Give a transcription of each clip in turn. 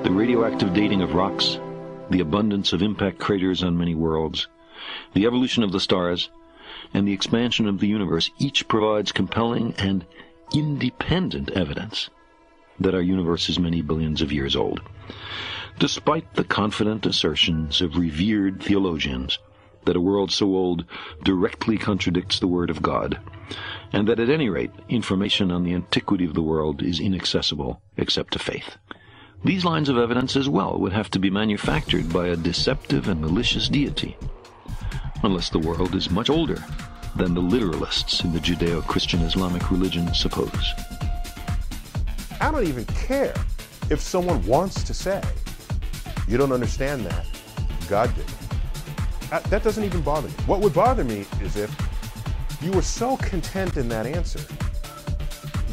The radioactive dating of rocks, the abundance of impact craters on many worlds, the evolution of the stars, and the expansion of the universe each provides compelling and independent evidence that our universe is many billions of years old. Despite the confident assertions of revered theologians that a world so old directly contradicts the Word of God, and that at any rate information on the antiquity of the world is inaccessible except to faith. These lines of evidence as well would have to be manufactured by a deceptive and malicious deity, unless the world is much older than the literalists in the Judeo-Christian Islamic religion suppose. I don't even care if someone wants to say, you don't understand that, God did it. That doesn't even bother me. What would bother me is if you were so content in that answer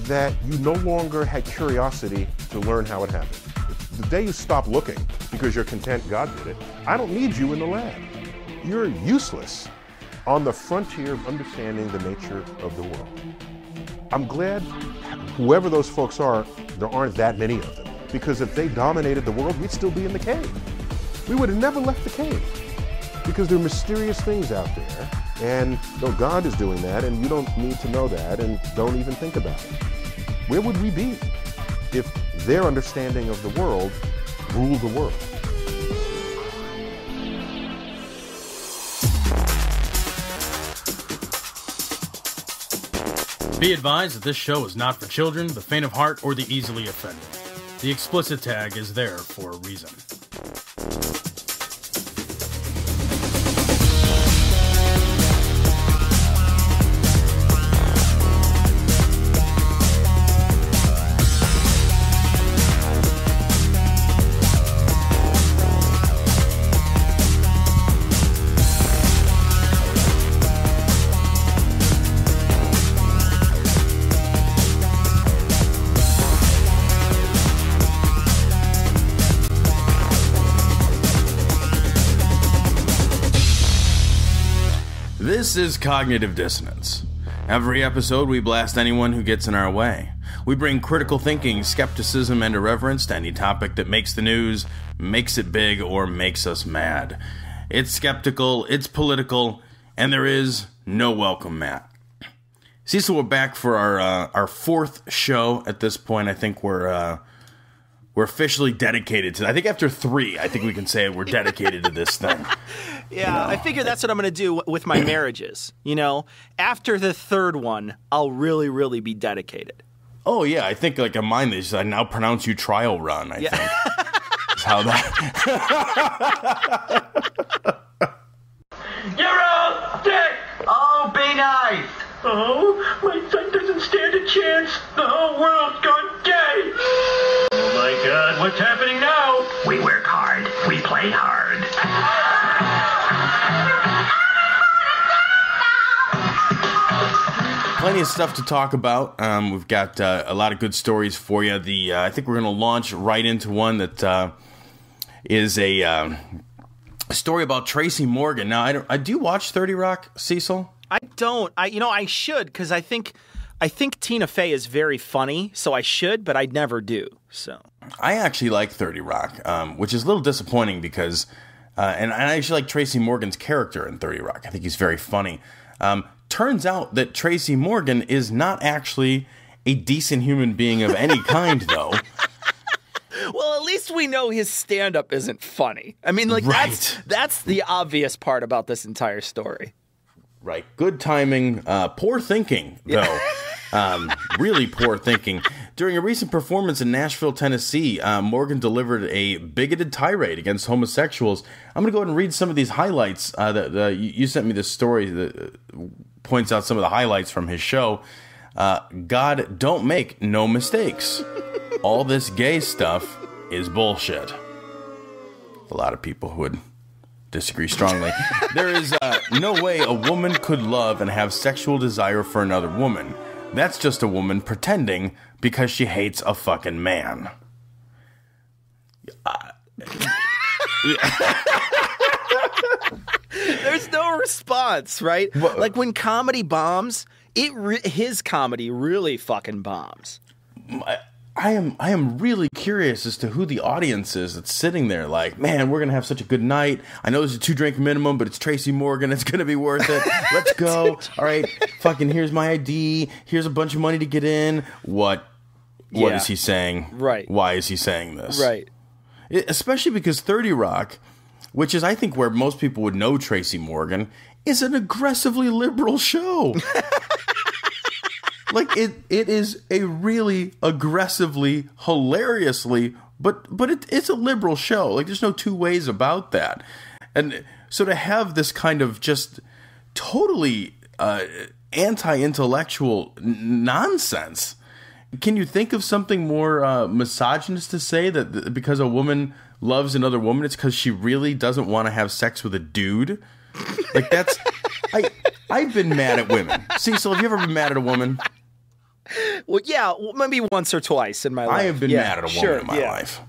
that you no longer had curiosity to learn how it happened. The day you stop looking because you're content God did it, I don't need you in the lab. You're useless on the frontier of understanding the nature of the world. I'm glad whoever those folks are, there aren't that many of them. Because if they dominated the world, we'd still be in the cave. We would have never left the cave. Because there are mysterious things out there, and no, God is doing that, and you don't need to know that, and don't even think about it. Where would we be if their understanding of the world ruled the world? Be advised that this show is not for children, the faint of heart, or the easily offended. The explicit tag is there for a reason. This is Cognitive Dissonance. Every episode, we blast anyone who gets in our way. We bring critical thinking, skepticism, and irreverence to any topic that makes the news, makes it big, or makes us mad. It's skeptical, it's political, and there is no welcome mat. Cecil, we're back for our fourth show at this point. I think we're officially dedicated to. I think after 3, I think we can say we're dedicated to this thing. Yeah, you know? I figure that's what I'm going to do with my marriages. You know, after the 3rd one, I'll really, really be dedicated. Oh yeah, I think like on mine, they just, I now pronounce you trial run. I think that's how that. You're all dick. Oh, be nice. Oh, my son doesn't stand a chance. The whole world's gone gay. Oh my God, what's happening now? We work hard. We play hard. Plenty of stuff to talk about. We've got a lot of good stories for you. I think we're going to launch right into one that is a story about Tracy Morgan. Now, do you watch 30 Rock, Cecil? I don't. I should, because I think Tina Fey is very funny, so I should, but I never do. So I actually like 30 Rock, which is a little disappointing because, and I actually like Tracy Morgan's character in 30 Rock. I think he's very funny. Turns out that Tracy Morgan is not actually a decent human being of any kind, though. Well, at least we know his stand-up isn't funny. I mean, like, right. That's the obvious part about this entire story. Right. Good timing. Poor thinking, though. Really poor thinking. During a recent performance in Nashville, Tennessee, Morgan delivered a bigoted tirade against homosexuals. I'm going to go ahead and read some of these highlights. You sent me this story that points out some of the highlights from his show. God don't make no mistakes. All this gay stuff is bullshit. A lot of people would disagree strongly. There is no way a woman could love and have sexual desire for another woman. That's just a woman pretending because she hates a fucking man. There's no response, right? Like when comedy bombs, his comedy really fucking bombs. I am really curious as to who the audience is that's sitting there like, man, we're going to have such a good night. I know there's a 2-drink minimum, but it's Tracy Morgan. It's going to be worth it. Let's go. All right. Fucking here's my ID. Here's a bunch of money to get in. What is he saying? Right. Why is he saying this? Right. Especially because 30 Rock, which is I think where most people would know Tracy Morgan, is an aggressively liberal show. Like, it is a really aggressively, hilariously, but it's a liberal show. Like, there's no two ways about that. And so to have this kind of just totally anti-intellectual nonsense, can you think of something more misogynist to say that because a woman loves another woman, it's because she really doesn't want to have sex with a dude? Like, that's... I've been mad at women. Cecil, have you ever been mad at a woman? Well, yeah, maybe once or twice in my life. I have been mad at a woman in my life.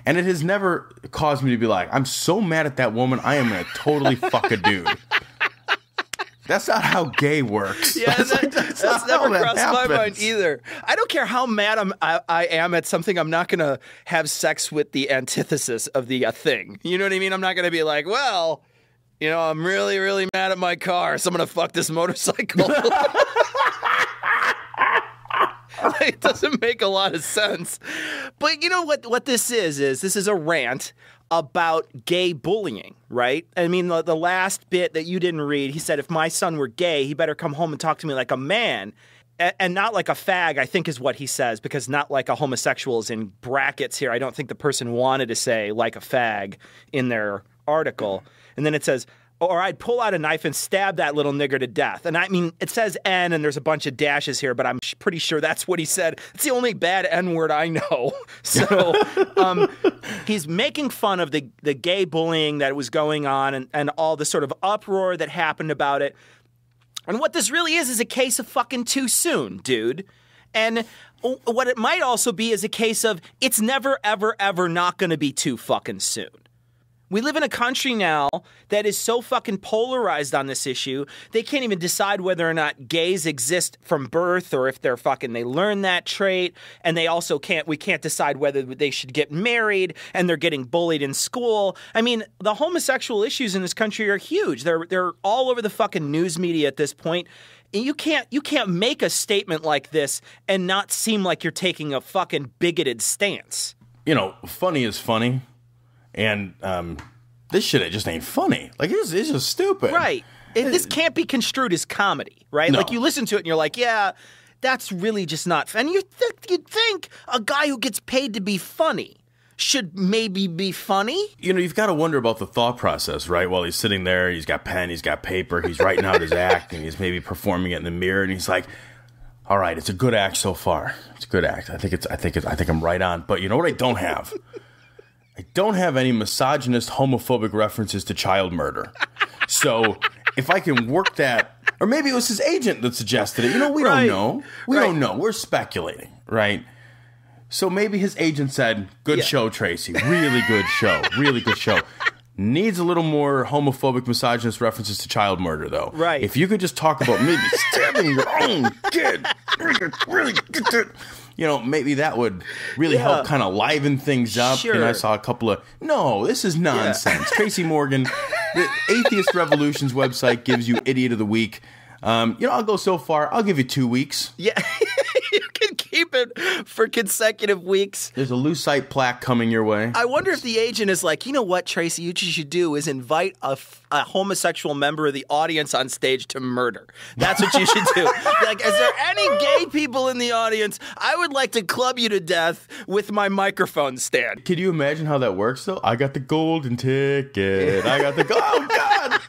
And it has never caused me to be like, I'm so mad at that woman, I am going to totally fuck a dude. That's not how gay works. Yeah, that's never crossed my mind either. I don't care how mad I am at something, I'm not going to have sex with the antithesis of the thing. You know what I mean? I'm not going to be like, well, you know, I'm really, really mad at my car, so I'm going to fuck this motorcycle. It doesn't make a lot of sense. But you know what this is this is a rant about gay bullying, right? I mean, the last bit that you didn't read, he said, if my son were gay, he better come home and talk to me like a man and not like a fag, I think is what he says, because not like a homosexual is in brackets here. I don't think the person wanted to say like a fag in their article. And then it says, or I'd pull out a knife and stab that little nigger to death. And I mean, it says N and there's a bunch of dashes here, but I'm pretty sure that's what he said. It's the only bad N word I know. So he's making fun of the gay bullying that was going on and all the sort of uproar that happened about it. And what this really is a case of fucking too soon, dude. And what it might also be is a case of it's never, ever, ever not going to be too fucking soon. We live in a country now that is so fucking polarized on this issue, they can't even decide whether or not gays exist from birth or if they're fucking, they learn that trait. And they also we can't decide whether they should get married and they're getting bullied in school. I mean, the homosexual issues in this country are huge. They're all over the fucking news media at this point. And you can't make a statement like this and not seem like you're taking a fucking bigoted stance. You know, funny is funny. And this shit just ain't funny. Like, it's just stupid. Right. This can't be construed as comedy, right? No. Like, you listen to it and you're like, yeah, that's really just not... And you'd think a guy who gets paid to be funny should maybe be funny? You know, you've got to wonder about the thought process, right? While he's sitting there, he's got pen, he's got paper, he's writing out his act, and he's maybe performing it in the mirror, and he's like, all right, it's a good act so far. It's a good act. I think I'm right on. But you know what I don't have? I don't have any misogynist, homophobic references to child murder. So if I can work that, or maybe it was his agent that suggested it. You know, we don't know. We don't know. We're speculating, right? So maybe his agent said, good show, Tracy. Really good show. Really good show. Needs a little more homophobic, misogynist references to child murder, though. Right. If you could just talk about maybe stabbing your own kid. Really get it. You know, maybe that would really help kind of liven things up. Sure. And I saw a couple of, no, this is nonsense. Tracy Morgan, the Atheist Revolution's website gives you Idiot of the Week. You know, I'll go so far. I'll give you 2 weeks. Yeah, you can keep it for consecutive weeks. There's a lucite plaque coming your way. I wonder if the agent is like, you know what, Tracy, what you should do is invite a homosexual member of the audience on stage to murder. That's what you should do. Like, is there any gay people in the audience? I would like to club you to death with my microphone stand. Can you imagine how that works, though? I got the golden ticket. I got the oh, God!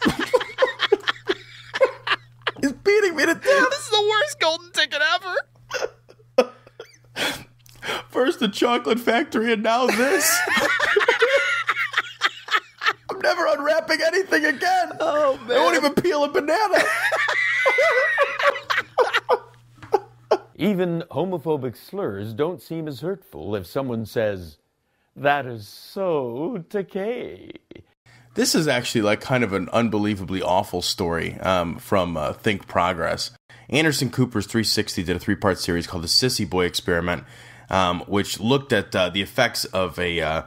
He's beating me to death. This is the worst golden ticket ever. First the chocolate factory and now this. I'm never unwrapping anything again. Oh, man. I won't even peel a banana. Even homophobic slurs don't seem as hurtful if someone says, that is so decay. This is actually like kind of an unbelievably awful story from Think Progress. Anderson Cooper's 360 did a 3-part series called the Sissy Experiment. which looked at the effects of a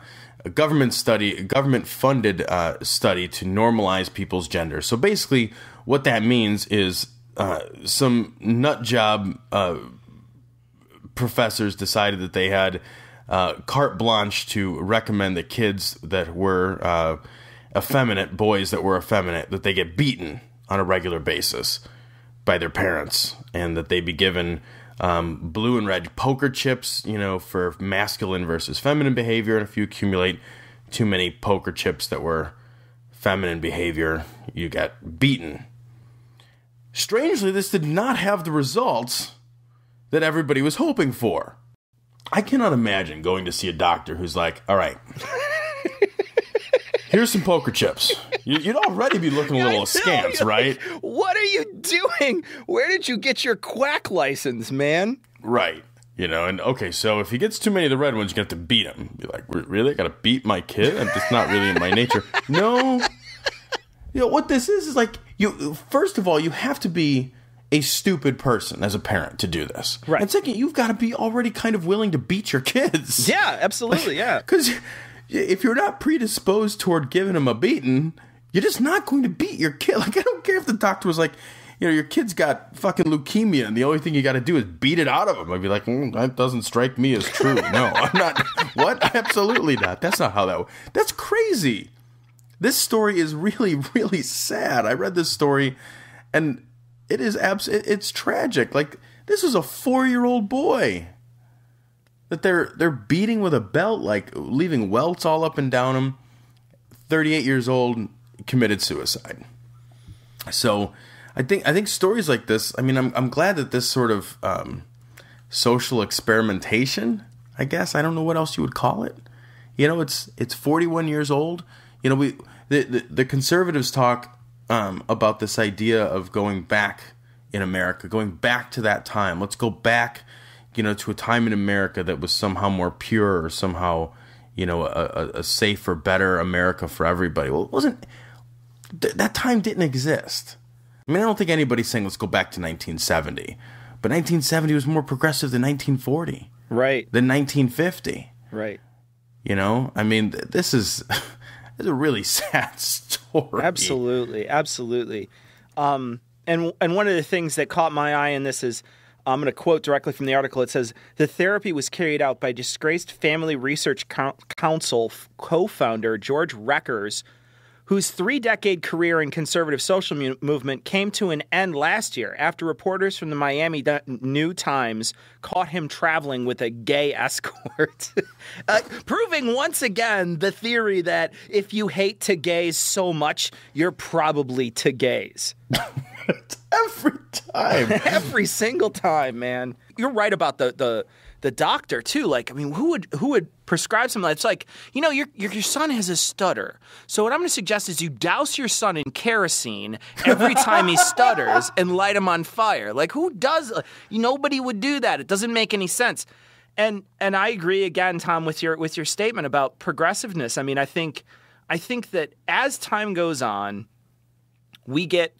government-funded study to normalize people's gender. So basically, what that means is some nut job professors decided that they had carte blanche to recommend that kids that were effeminate, boys that were effeminate, that they get beaten on a regular basis by their parents, and that they be given blue and red poker chips, for masculine versus feminine behavior. And if you accumulate too many poker chips that were feminine behavior, you get beaten. Strangely, this did not have the results that everybody was hoping for. I cannot imagine going to see a doctor who's like, all right, here's some poker chips. You'd already be looking a little askance, right? What are you doing? Where did you get your quack license, man? Right. And okay, so if he gets too many of the red ones, you have to beat him. Be like, really? I got to beat my kid? It's not really in my nature. No. What this is like, first of all, you have to be a stupid person as a parent to do this. Right. And second, you've got to be already kind of willing to beat your kids. Yeah, absolutely, yeah. Because if you're not predisposed toward giving them a beating, you're just not going to beat your kid. Like, I don't care if the doctor was like, your kid's got fucking leukemia and the only thing you got to do is beat it out of him. I'd be like, that doesn't strike me as true. No, I'm not. What? Absolutely not. That's not how that's crazy. This story is really, really sad. I read this story and it is it's tragic. Like, this is a 4-year-old boy that they're beating with a belt, like leaving welts all up and down him. 38 years old, committed suicide. So I think stories like this, I mean, I'm glad that this sort of social experimentation, I guess, I don't know what else you would call it. It's 41 years old. The conservatives talk about this idea of going back in America, going back to that time. Let's go back, to a time in America that was somehow more pure, or somehow, a safer, better America for everybody. Well, it wasn't. That time didn't exist. I mean, I don't think anybody's saying let's go back to 1970, but 1970 was more progressive than 1940, right? Than 1950, right? I mean, this is a really sad story. Absolutely. And one of the things that caught my eye in this is, I'm going to quote directly from the article. It says, the therapy was carried out by disgraced Family Research Council co-founder George Reckers, whose 3-decade career in conservative social movement came to an end last year after reporters from the Miami New Times caught him traveling with a gay escort, proving once again the theory that if you hate to gays so much, you're probably to gays. Every time. Every single time, man. You're right about the doctor too. Like, I mean, who would prescribe something? It's like, your son has a stutter. So what I'm going to suggest is you douse your son in kerosene every time he stutters and light him on fire. Like, who does? Nobody would do that. It doesn't make any sense. And I agree again, Tom, with your statement about progressiveness. I mean, I think that as time goes on, we get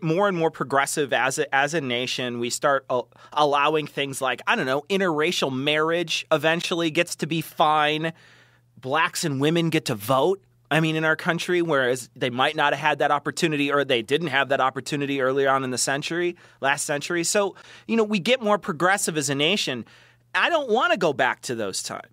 more and more progressive as a nation. We start allowing things like, I don't know, interracial marriage eventually gets to be fine. Blacks and women get to vote, in our country, whereas they might not have had that opportunity, or they didn't have that opportunity earlier on in the last century. So, we get more progressive as a nation. I don't want to go back to those times.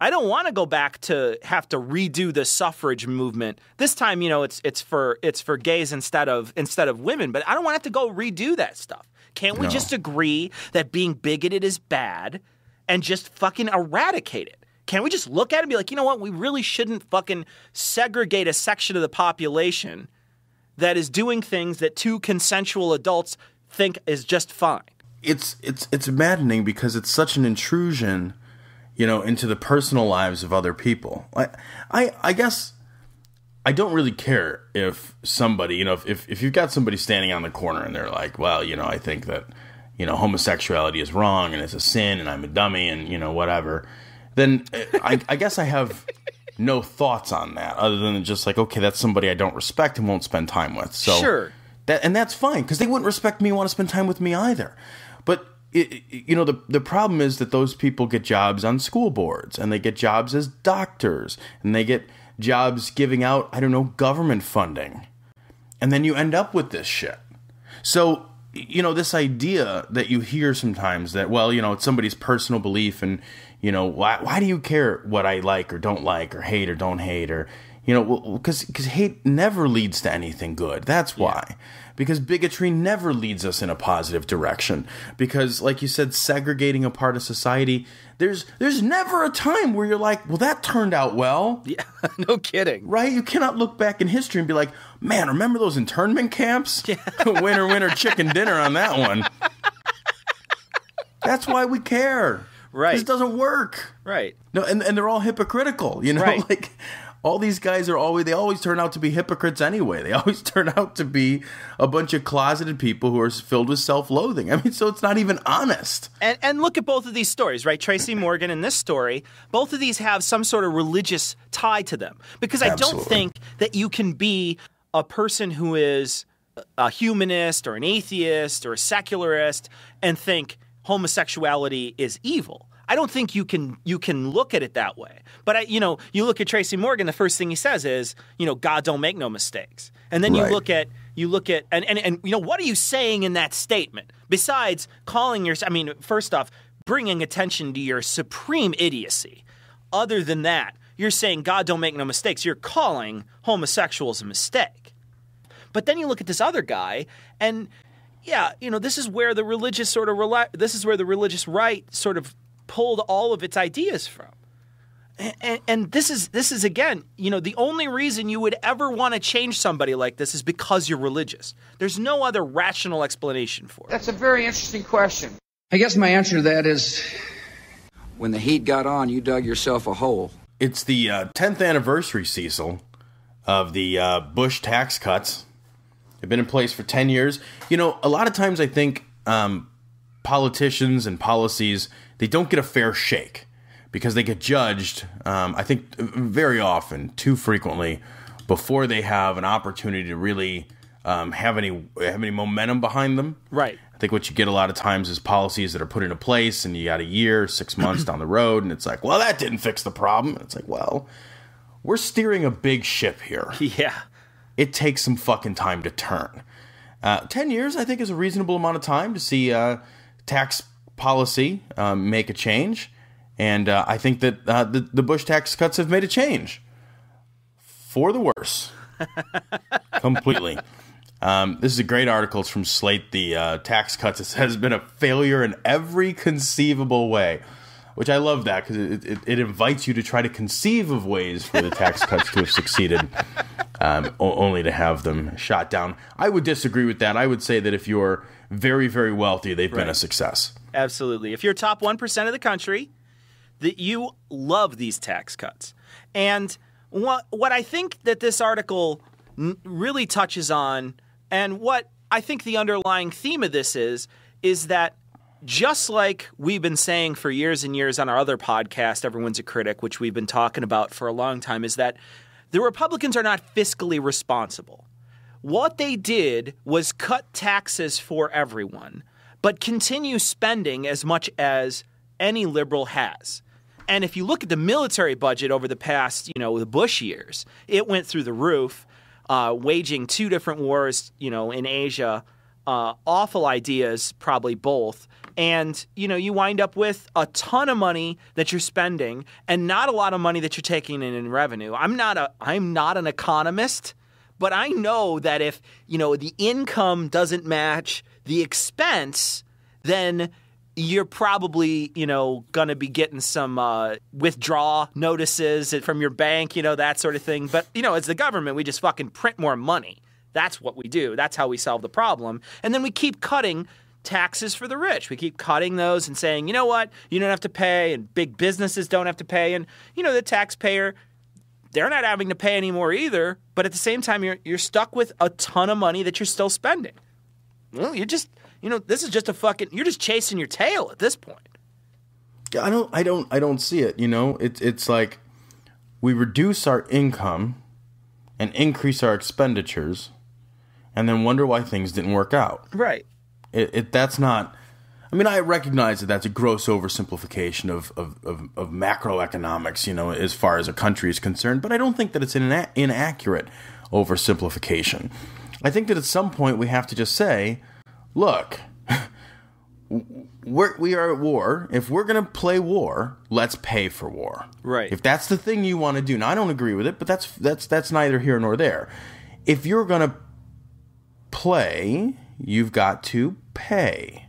I don't want to go back to have to redo the suffrage movement. This time, it's for gays instead of women, but I don't want to have to go redo that stuff. Can't we just agree that being bigoted is bad and just fucking eradicate it? Can't we just look at it and be like, you know what? We really shouldn't fucking segregate a section of the population that is doing things that two consensual adults think is just fine. It's maddening because it's such an intrusion, into the personal lives of other people. I guess I don't really care if somebody, if you've got somebody standing on the corner and they're like, well, I think that, homosexuality is wrong and it's a sin and I'm a dummy and, whatever, then I guess I have no thoughts on that other than just like, okay, that's somebody I don't respect and won't spend time with. So sure. And that's fine because they wouldn't respect me and want to spend time with me either. But the problem is that those people get jobs on school boards, and they get jobs as doctors, and they get jobs giving out, I don't know, government funding. And then you end up with this shit. So, this idea that you hear sometimes that, well, it's somebody's personal belief, and, why do you care what I like or don't like or hate or don't hate, or, because hate never leads to anything good. That's why. Yeah. Because bigotry never leads us in a positive direction. Because, like you said, segregating a part of society, there's never a time where you're like, well, that turned out well. Yeah, no kidding. Right? You cannot look back in history and be like, man, remember those internment camps? Yeah. winner, chicken dinner on that one. That's why we care. Right. This doesn't work. Right. No, and they're all hypocritical, Right. Like, all these guys they always turn out to be hypocrites anyway. They always turn out to be a bunch of closeted people who are filled with self-loathing. I mean, so it's not even honest. And look at both of these stories, right? Tracy Morgan and this story, both of these have some sort of religious tie to them. Because I don't think that you can be a person who is a humanist or an atheist or a secularist and think homosexuality is evil. I don't think you can look at it that way. But you look at Tracy Morgan, the first thing he says is, God don't make no mistakes. And then right. you look at and what are you saying in that statement? Besides calling first off, bringing attention to your supreme idiocy. Other than that, you're saying God don't make no mistakes. You're calling homosexuals a mistake. But then you look at this other guy and this is where the religious right sort of pulled all of its ideas from. And this is again, the only reason you would ever want to change somebody like this is because you're religious. There's no other rational explanation for it. That's a very interesting question. I guess my answer to that is, when the heat got on, you dug yourself a hole. It's the 10th anniversary, Cecil, of the Bush tax cuts. They've been in place for 10 years. A lot of times I think politicians and policies, they don't get a fair shake because they get judged, I think, very often, too frequently, before they have an opportunity to really have any momentum behind them. Right. I think what you get a lot of times is policies that are put into place, and you got a year, 6 months down the road, and it's like, well, that didn't fix the problem. And it's like, well, we're steering a big ship here. Yeah. It takes some fucking time to turn. 10 years, I think, is a reasonable amount of time to see tax policy make a change, and I think that the Bush tax cuts have made a change for the worse. Completely. This is a great article. It's from Slate. The tax cuts has been a failure in every conceivable way, which I love that because it invites you to try to conceive of ways for the tax cuts to have succeeded, only to have them shot down. I would disagree with that. I would say that if you're very, very wealthy, they've been a success. Absolutely. If you're top 1% of the country, that you love these tax cuts. And what I think that this article really touches on, and what I think the underlying theme of this is that just like we've been saying for years and years on our other podcast, Everyone's a Critic, which we've been talking about for a long time, is that the Republicans are not fiscally responsible. What they did was cut taxes for everyone, but continue spending as much as any liberal has. And if you look at the military budget over the past, the Bush years, it went through the roof, waging 2 different wars, in Asia, awful ideas, probably both. And, you wind up with a ton of money that you're spending and not a lot of money that you're taking in revenue. I'm not an economist, but I know that if, the income doesn't match the expense, then you're probably, going to be getting some withdrawal notices from your bank, that sort of thing. But, as the government, we just fucking print more money. That's what we do. That's how we solve the problem. And then we keep cutting taxes for the rich. We keep cutting those and saying, you know what, you don't have to pay, and big businesses don't have to pay. And, the taxpayer, they're not having to pay anymore either. But at the same time, you're stuck with a ton of money that you're still spending. Well, you're just, this is just you're just chasing your tail at this point. I don't see it. It's like we reduce our income and increase our expenditures and then wonder why things didn't work out. Right. That's not, I mean, I recognize that that's a gross oversimplification of macroeconomics, as far as a country is concerned, but I don't think that it's an inaccurate oversimplification. I think that at some point we have to just say, look, we are at war. If we're going to play war, let's pay for war. Right. If that's the thing you want to do. Now, I don't agree with it, but that's neither here nor there. If you're going to play, you've got to pay.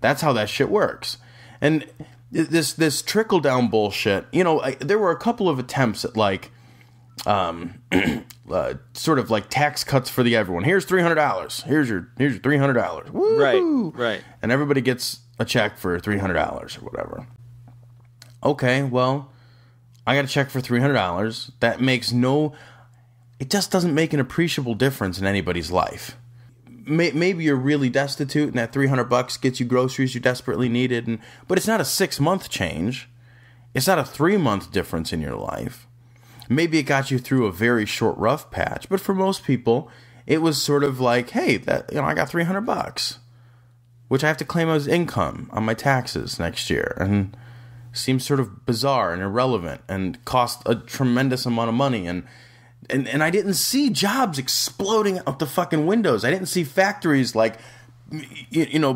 That's how that shit works. And this trickle-down bullshit, there were a couple of attempts at, sort of like tax cuts for the everyone. Here's $300. Here's your $300. Woo! Right. And everybody gets a check for $300 or whatever. Okay, well, I got a check for $300. That makes it just doesn't make an appreciable difference in anybody's life. Maybe you're really destitute and that $300 gets you groceries you desperately needed, but it's not a 6-month change. It's not a 3-month difference in your life. Maybe it got you through a very short rough patch, but for most people, it was sort of like, hey, I got $300, which I have to claim as income on my taxes next year, and seems sort of bizarre and irrelevant and cost a tremendous amount of money. And I didn't see jobs exploding out the fucking windows. I didn't see factories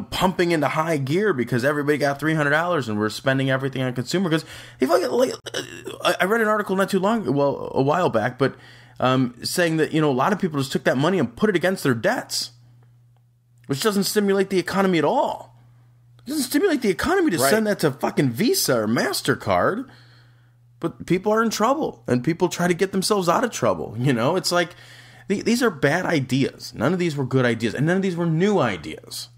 pumping into high gear because everybody got $300 and we're spending everything on consumer goods. I read an article a while back, but saying that, a lot of people just took that money and put it against their debts, which doesn't stimulate the economy at all. It doesn't stimulate the economy to send that to fucking Visa or MasterCard. But people are in trouble, and people try to get themselves out of trouble. It's like, these are bad ideas. None of these were good ideas, and none of these were new ideas.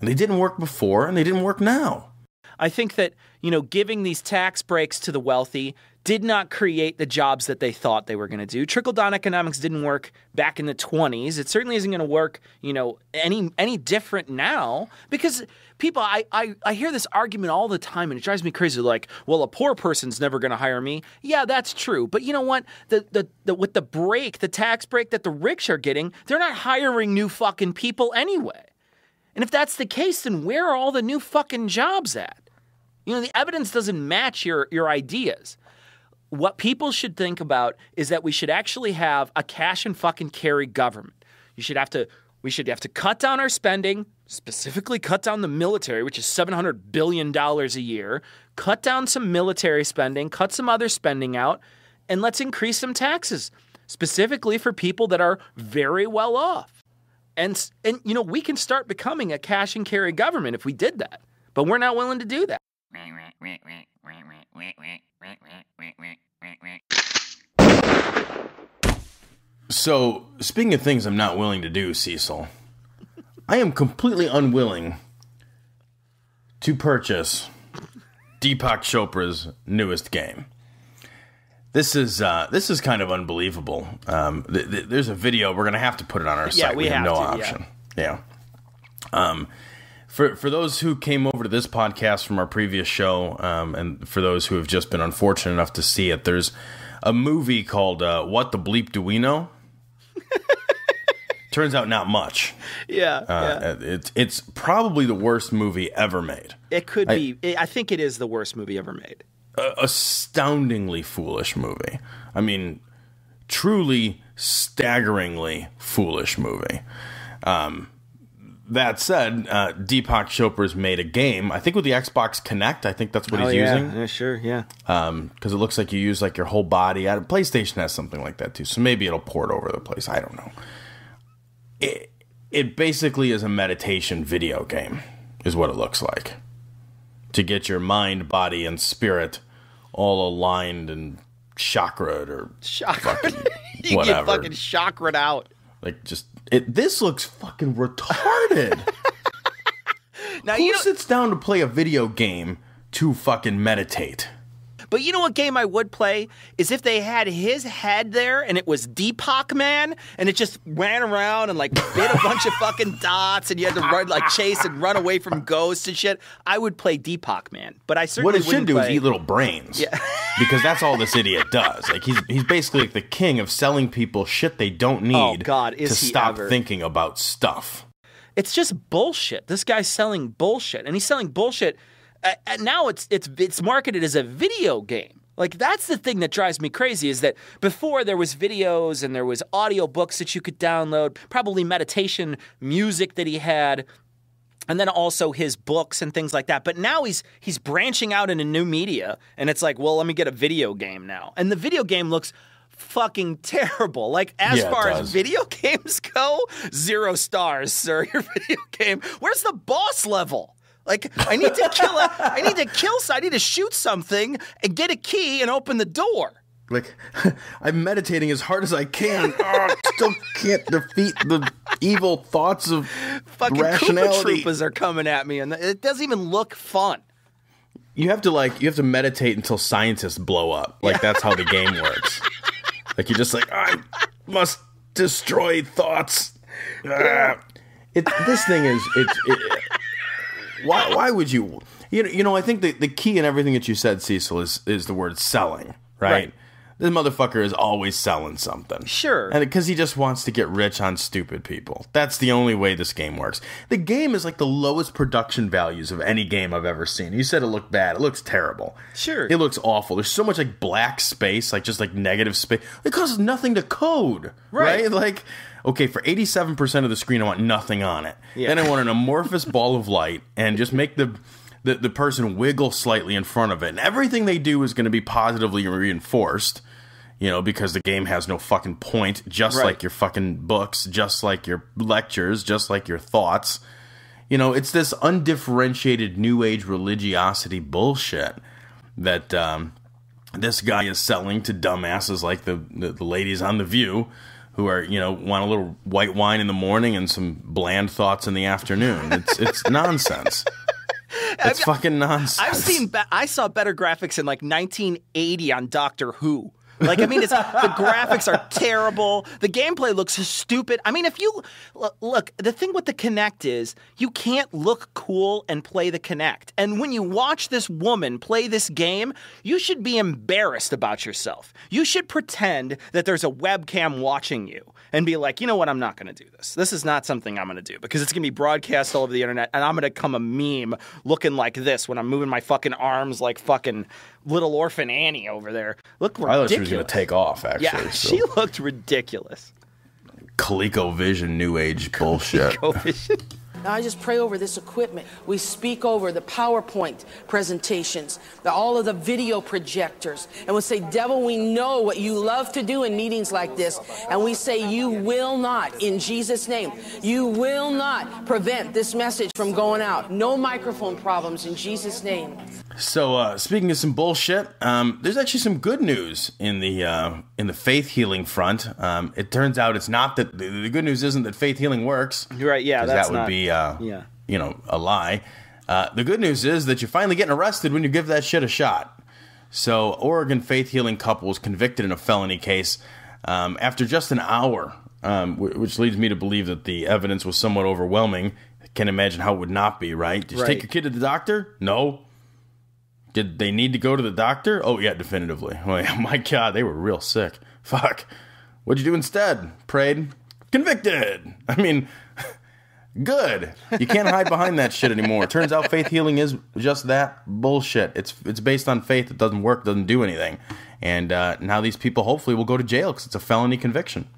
And they didn't work before, and they didn't work now. I think that, giving these tax breaks to the wealthy did not create the jobs that they thought they were going to do. Trickle-down economics didn't work back in the 1920s. It certainly isn't going to work, any different now. Because people, I hear this argument all the time, and it drives me crazy. Like, well, a poor person's never going to hire me. Yeah, that's true. But you know what? With the tax break that the rich are getting, they're not hiring new fucking people anyway. And if that's the case, then where are all the new fucking jobs at? The evidence doesn't match your ideas. What people should think about is that we should actually have a cash and fucking carry government. We should have to cut down our spending, specifically cut down the military, which is $700 billion a year, cut down some military spending, cut some other spending out, and let's increase some taxes, specifically for people that are very well off. And we can start becoming a cash and carry government if we did that, but we're not willing to do that. So, speaking of things I'm not willing to do, Cecil, I am completely unwilling to purchase Deepak Chopra's newest game. This is kind of unbelievable. There's a video. We're gonna have to put it on our site. Yeah, we have no to, option. Yeah. For those who came over to this podcast from our previous show, and for those who have just been unfortunate enough to see it, there's a movie called What the Bleep Do We Know? Turns out not much. Yeah. It's probably the worst movie ever made. It could be. I think it is the worst movie ever made. Astoundingly foolish movie. I mean, truly staggeringly foolish movie. That said, Deepak Chopra's made a game, I think with the Xbox Kinect. I think that's what he's using. Yeah, sure, yeah. Because it looks like you use like your whole body. PlayStation has something like that too, so maybe it'll port over the place. I don't know. It basically is a meditation video game, is what it looks like. To get your mind, body, and spirit all aligned and chakra'd or fucking you whatever. get fucking chakra'd out. Like, just... this looks fucking retarded. Now, Who sits down to play a video game to fucking meditate? But you know what game I would play is if they had his head there and it was Deepak Man and it just ran around and like bit a bunch of fucking dots and you had to run, like chase and run away from ghosts and shit. I would play Deepak Man, but I certainly wouldn't. What it should do is eat little brains. Yeah. Because that's all this idiot does. Like he's basically like the king of selling people shit they don't need to stop thinking about stuff. It's just bullshit. This guy's selling bullshit, and he's selling bullshit. And now it's marketed as a video game. Like, that's the thing that drives me crazy, is that before there was videos and there was audio books that you could download, probably meditation music that he had, and then also his books and things like that. But now he's branching out into new media, and it's like, well, let me get a video game now. And the video game looks fucking terrible. Like, as far as video games go, 0 stars, sir. Your video game. Where's the boss level? Like, I need to shoot something and get a key and open the door. Like, I'm meditating as hard as I can. Still can't defeat the evil thoughts of fucking rationality. Koopa Troopas are coming at me, and it doesn't even look fun. You have to meditate until scientists blow up. Like, that's how the game works. Like, you're just like, I must destroy thoughts. This thing is, why would you? You know, I think the key in everything that you said, Cecil, is the word selling, right? This motherfucker is always selling something. Sure. And because he just wants to get rich on stupid people. That's the only way this game works. The game is like the lowest production values of any game I've ever seen. You said it looked bad. It looks terrible. Sure. It looks awful. There's so much like black space, like just like negative space. It costs nothing to code, right? Like, okay, for 87% of the screen, I want nothing on it. Yeah. Then I want an amorphous ball of light and just make the person wiggle slightly in front of it. And everything they do is going to be positively reinforced, you know, because the game has no fucking point, just like your fucking books, just like your lectures, just like your thoughts. You know, it's this undifferentiated New Age religiosity bullshit that this guy is selling to dumbasses like the ladies on The View, who are, you know, want a little white wine in the morning and some bland thoughts in the afternoon. It's nonsense. It's fucking nonsense. I saw better graphics in like 1980 on Doctor Who. Like, I mean, the graphics are terrible. The gameplay looks stupid. I mean, if you look, the thing with the Kinect is you can't look cool and play the Kinect. And when you watch this woman play this game, you should be embarrassed about yourself. You should pretend that there's a webcam watching you and be like, you know what, I'm not going to do this. This is not something I'm going to do because it's going to be broadcast all over the internet and I'm going to become a meme looking like this when I'm moving my fucking arms like fucking Little Orphan Annie over there. Look ridiculous. I thought she was going to take off, actually. Yeah, she looked ridiculous. ColecoVision New Age bullshit. ColecoVision. Now I just pray over this equipment. We speak over the PowerPoint presentations, all of the video projectors, and we say, devil, we know what you love to do in meetings like this, and we say you will not, in Jesus' name, you will not prevent this message from going out. No microphone problems in Jesus' name. So, speaking of some bullshit, there's actually some good news in the faith healing front. It turns out it's not that the good news isn't that faith healing works. You're right. Yeah, that would be you know, a lie. The good news is that you're finally getting arrested when you give that shit a shot. So, Oregon faith healing couple was convicted in a felony case after just an hour, which leads me to believe that the evidence was somewhat overwhelming. I can't imagine how it would not be. Right? Did you take your kid to the doctor? No. Did they need to go to the doctor? Oh, yeah, definitively. Oh, yeah, my God, they were real sick. Fuck. What'd you do instead? Prayed? Convicted! I mean, good. You can't hide behind that shit anymore. Turns out faith healing is just that bullshit. It's based on faith. It doesn't work, doesn't do anything. And now these people hopefully will go to jail because it's a felony conviction.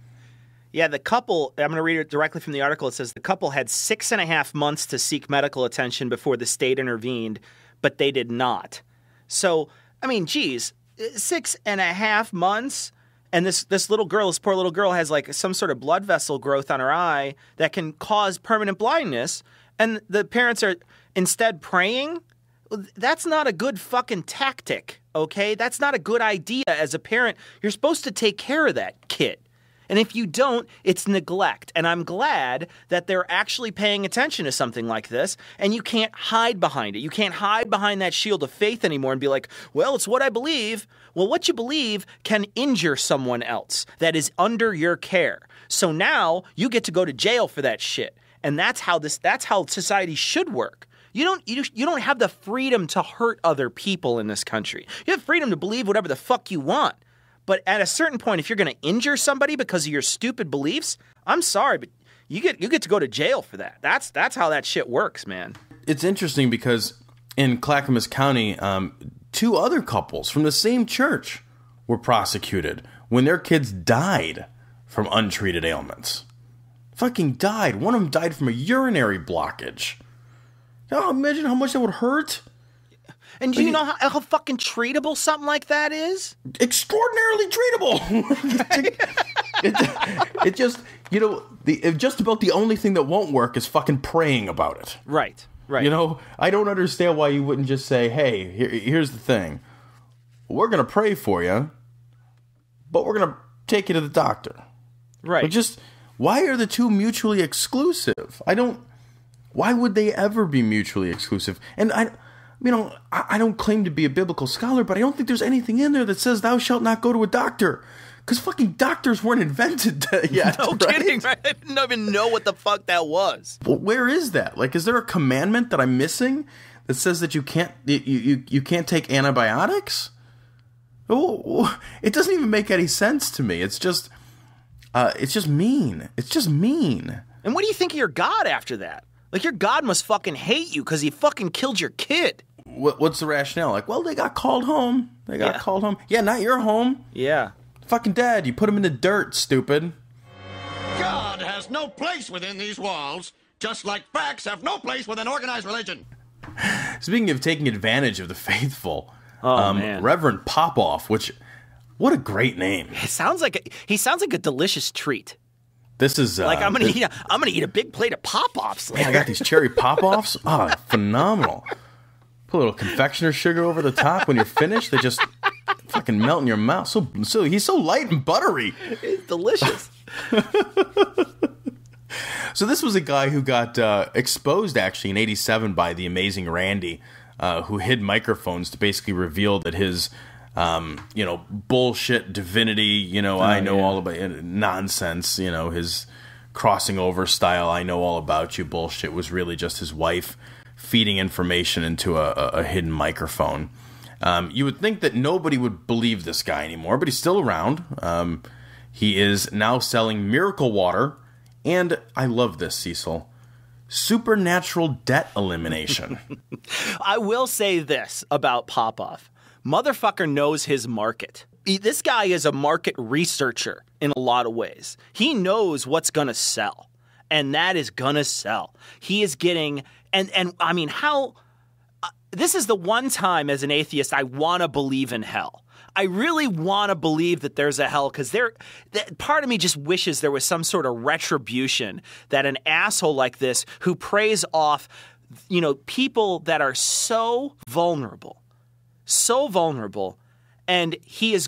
Yeah, the couple, I'm going to read it directly from the article. It says the couple had 6.5 months to seek medical attention before the state intervened, but they did not. So, I mean, geez, 6.5 months, and this little girl, this poor little girl, has like some sort of blood vessel growth on her eye that can cause permanent blindness, and the parents are instead praying? That's not a good fucking tactic, okay? That's not a good idea as a parent. You're supposed to take care of that kid. And if you don't, it's neglect. And I'm glad that they're actually paying attention to something like this, and you can't hide behind it. You can't hide behind that shield of faith anymore and be like, well, it's what I believe. Well, what you believe can injure someone else that is under your care. So now you get to go to jail for that shit. And that's how society should work. You don't have the freedom to hurt other people in this country. You have freedom to believe whatever the fuck you want. But at a certain point, if you're going to injure somebody because of your stupid beliefs, I'm sorry, but you get to go to jail for that. That's how that shit works, man. It's interesting because in Clackamas County, 2 other couples from the same church were prosecuted when their kids died from untreated ailments. Fucking died. One of them died from a urinary blockage. Oh, imagine how much that would hurt. And do you know how fucking treatable something like that is? Extraordinarily treatable. it just, you know, just about the only thing that won't work is fucking praying about it. Right. You know, I don't understand why you wouldn't just say, hey, here's the thing. We're going to pray for you, but we're going to take you to the doctor. Right. But just, why are the two mutually exclusive? Why would they ever be mutually exclusive? And I don't claim to be a biblical scholar, but I don't think there's anything in there that says thou shalt not go to a doctor. Because fucking doctors weren't invented yet. No kidding, right? I didn't even know what the fuck that was. Well, where is that? Like, is there a commandment that I'm missing that says that you can't take antibiotics? Oh, it doesn't even make any sense to me. It's just mean. It's just mean. And what do you think of your God after that? Like, your God must fucking hate you because he fucking killed your kid. What's the rationale? Like, well, they got called home. Called home. Yeah, not your home. Yeah. Fucking dad, you put him in the dirt, stupid. God has no place within these walls, just like facts have no place within organized religion. Speaking of taking advantage of the faithful, man. Reverend Popoff, what a great name. He sounds like a delicious treat. This is like I'm gonna eat a big plate of Pop-Offs. Yeah, I got these cherry Pop-Offs. Oh, phenomenal. Put a little confectioner's sugar over the top. When you're finished, they just fucking melt in your mouth. So he's so light and buttery. It's delicious. So this was a guy who got exposed actually in '87 by the amazing Randy, who hid microphones to basically reveal that his bullshit divinity, I know all about it, nonsense, his crossing over style, I know all about you bullshit was really just his wife feeding information into a hidden microphone. You would think that nobody would believe this guy anymore, but he's still around. He is now selling miracle water, and I love this, Cecil, supernatural debt elimination. I will say this about Popoff. Motherfucker knows his market. This guy is a market researcher in a lot of ways. He knows what's going to sell, and that is going to sell. He is getting, and I mean, this is the one time as an atheist I want to believe in hell. I really want to believe that there's a hell because part of me just wishes there was some sort of retribution that an asshole like this who preys off, people that are so vulnerable, and he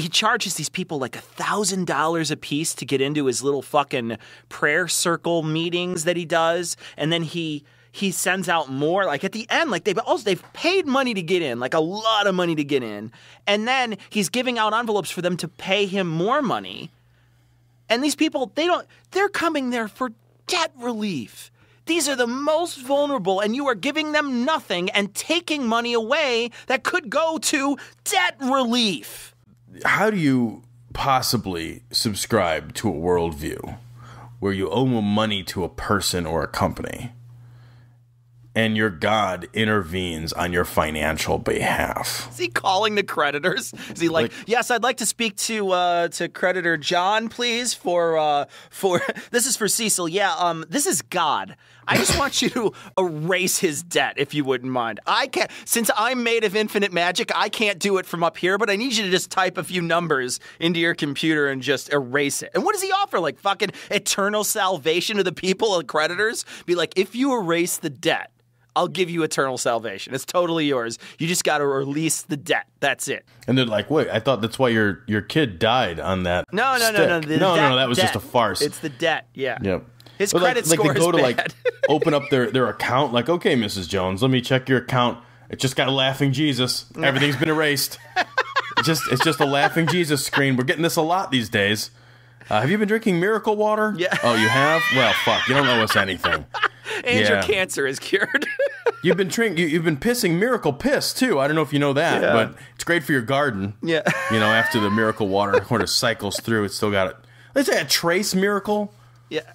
charges these people like $1,000 a piece to get into his little fucking prayer circle meetings that he does, and then he sends out more, like at the end, like they've paid money to get in, like a lot of money to get in, and then he's giving out envelopes for them to pay him more money, and these people, they're coming there for debt relief. These are the most vulnerable, and you are giving them nothing and taking money away that could go to debt relief. How do you possibly subscribe to a worldview where you owe money to a person or a company and your God intervenes on your financial behalf? Is he calling the creditors? Is he like yes, I'd like to speak to creditor John, please, for this is for Cecil. Yeah, this is God. I just want you to erase his debt, if you wouldn't mind. I can't, since I'm made of infinite magic, I can't do it from up here, but I need you to just type a few numbers into your computer and just erase it. And what does he offer? Like fucking eternal salvation to the people and creditors? Be like, if you erase the debt, I'll give you eternal salvation. It's totally yours. You just got to release the debt. That's it. And they're like, wait, I thought that's why your kid died on that No. stick. No, that was just a farce. It's the debt, yeah. Yep. His credit score they go is to bad. open up their account, like, okay, Mrs. Jones, let me check your account. It just got a laughing Jesus. Everything's been erased. It's just a laughing Jesus screen. We're getting this a lot these days. Have you been drinking miracle water? Yeah. Oh, you have? Well, fuck, you don't owe us anything. And your cancer is cured. You've been pissing miracle piss too. I don't know if you know that, but it's great for your garden. Yeah. After the miracle water sort of cycles through, it's still got it. Let's say a trace miracle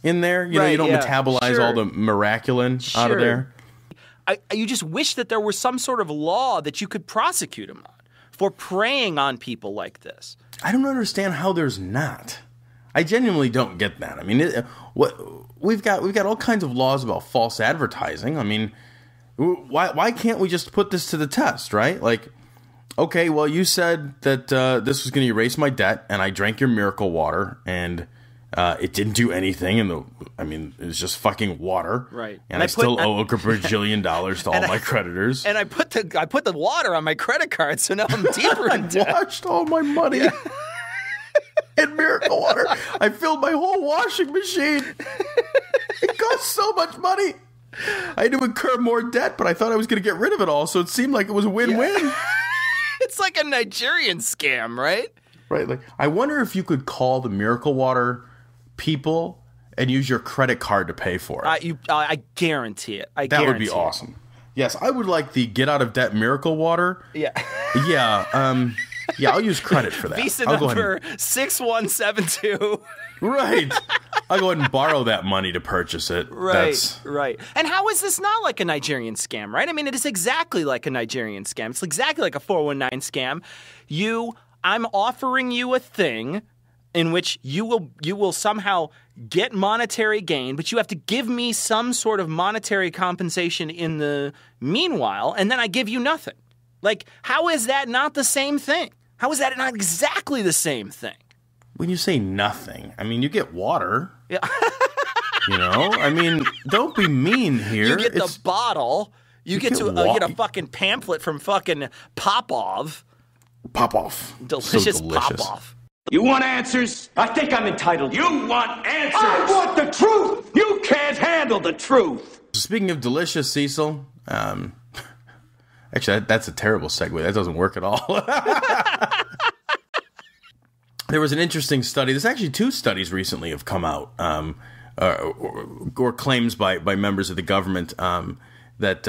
in there. You know, you don't metabolize all the miraculin out of there. You just wish that there was some sort of law that you could prosecute him on for preying on people like this. I don't understand how there's not. I genuinely don't get that. I mean, we've got all kinds of laws about false advertising. I mean, why can't we just put this to the test, right? Like, okay, well, you said that this was going to erase my debt, and I drank your miracle water, and it didn't do anything. It was just fucking water, right? And I still owe a bajillion dollars to all my creditors. And I put the water on my credit card, so now I'm deeper in debt. I washed all my money. Yeah. In miracle water. I filled my whole washing machine. It cost so much money. I had to incur more debt, but I thought I was going to get rid of it all, so it seemed like it was a win-win. Yeah. It's like a Nigerian scam, right? Right. Like, I wonder if you could call the miracle water people and use your credit card to pay for it. I guarantee it. That would be awesome. Yes, I would like the get out of debt miracle water. Yeah. Yeah. Yeah, I'll use credit for that. Visa number 6172. Right. I'll go ahead and borrow that money to purchase it. Right, right. And how is this not like a Nigerian scam, right? I mean, it is exactly like a Nigerian scam. It's exactly like a 419 scam. I'm offering you a thing in which you will somehow get monetary gain, but you have to give me some sort of monetary compensation in the meanwhile, and then I give you nothing. Like, how is that not the same thing? How is that not exactly the same thing? When you say nothing, I mean, you get water. Yeah. You know? I mean, don't be mean here. You get the bottle. You get a fucking pamphlet from fucking Popoff. Popoff. Delicious Popoff. You want answers? I think I'm entitled. You want answers? I want the truth! You can't handle the truth! Speaking of delicious, Cecil, actually, that's a terrible segue. That doesn't work at all. There was an interesting study. There's actually 2 studies recently have come out, or claims by members of the government that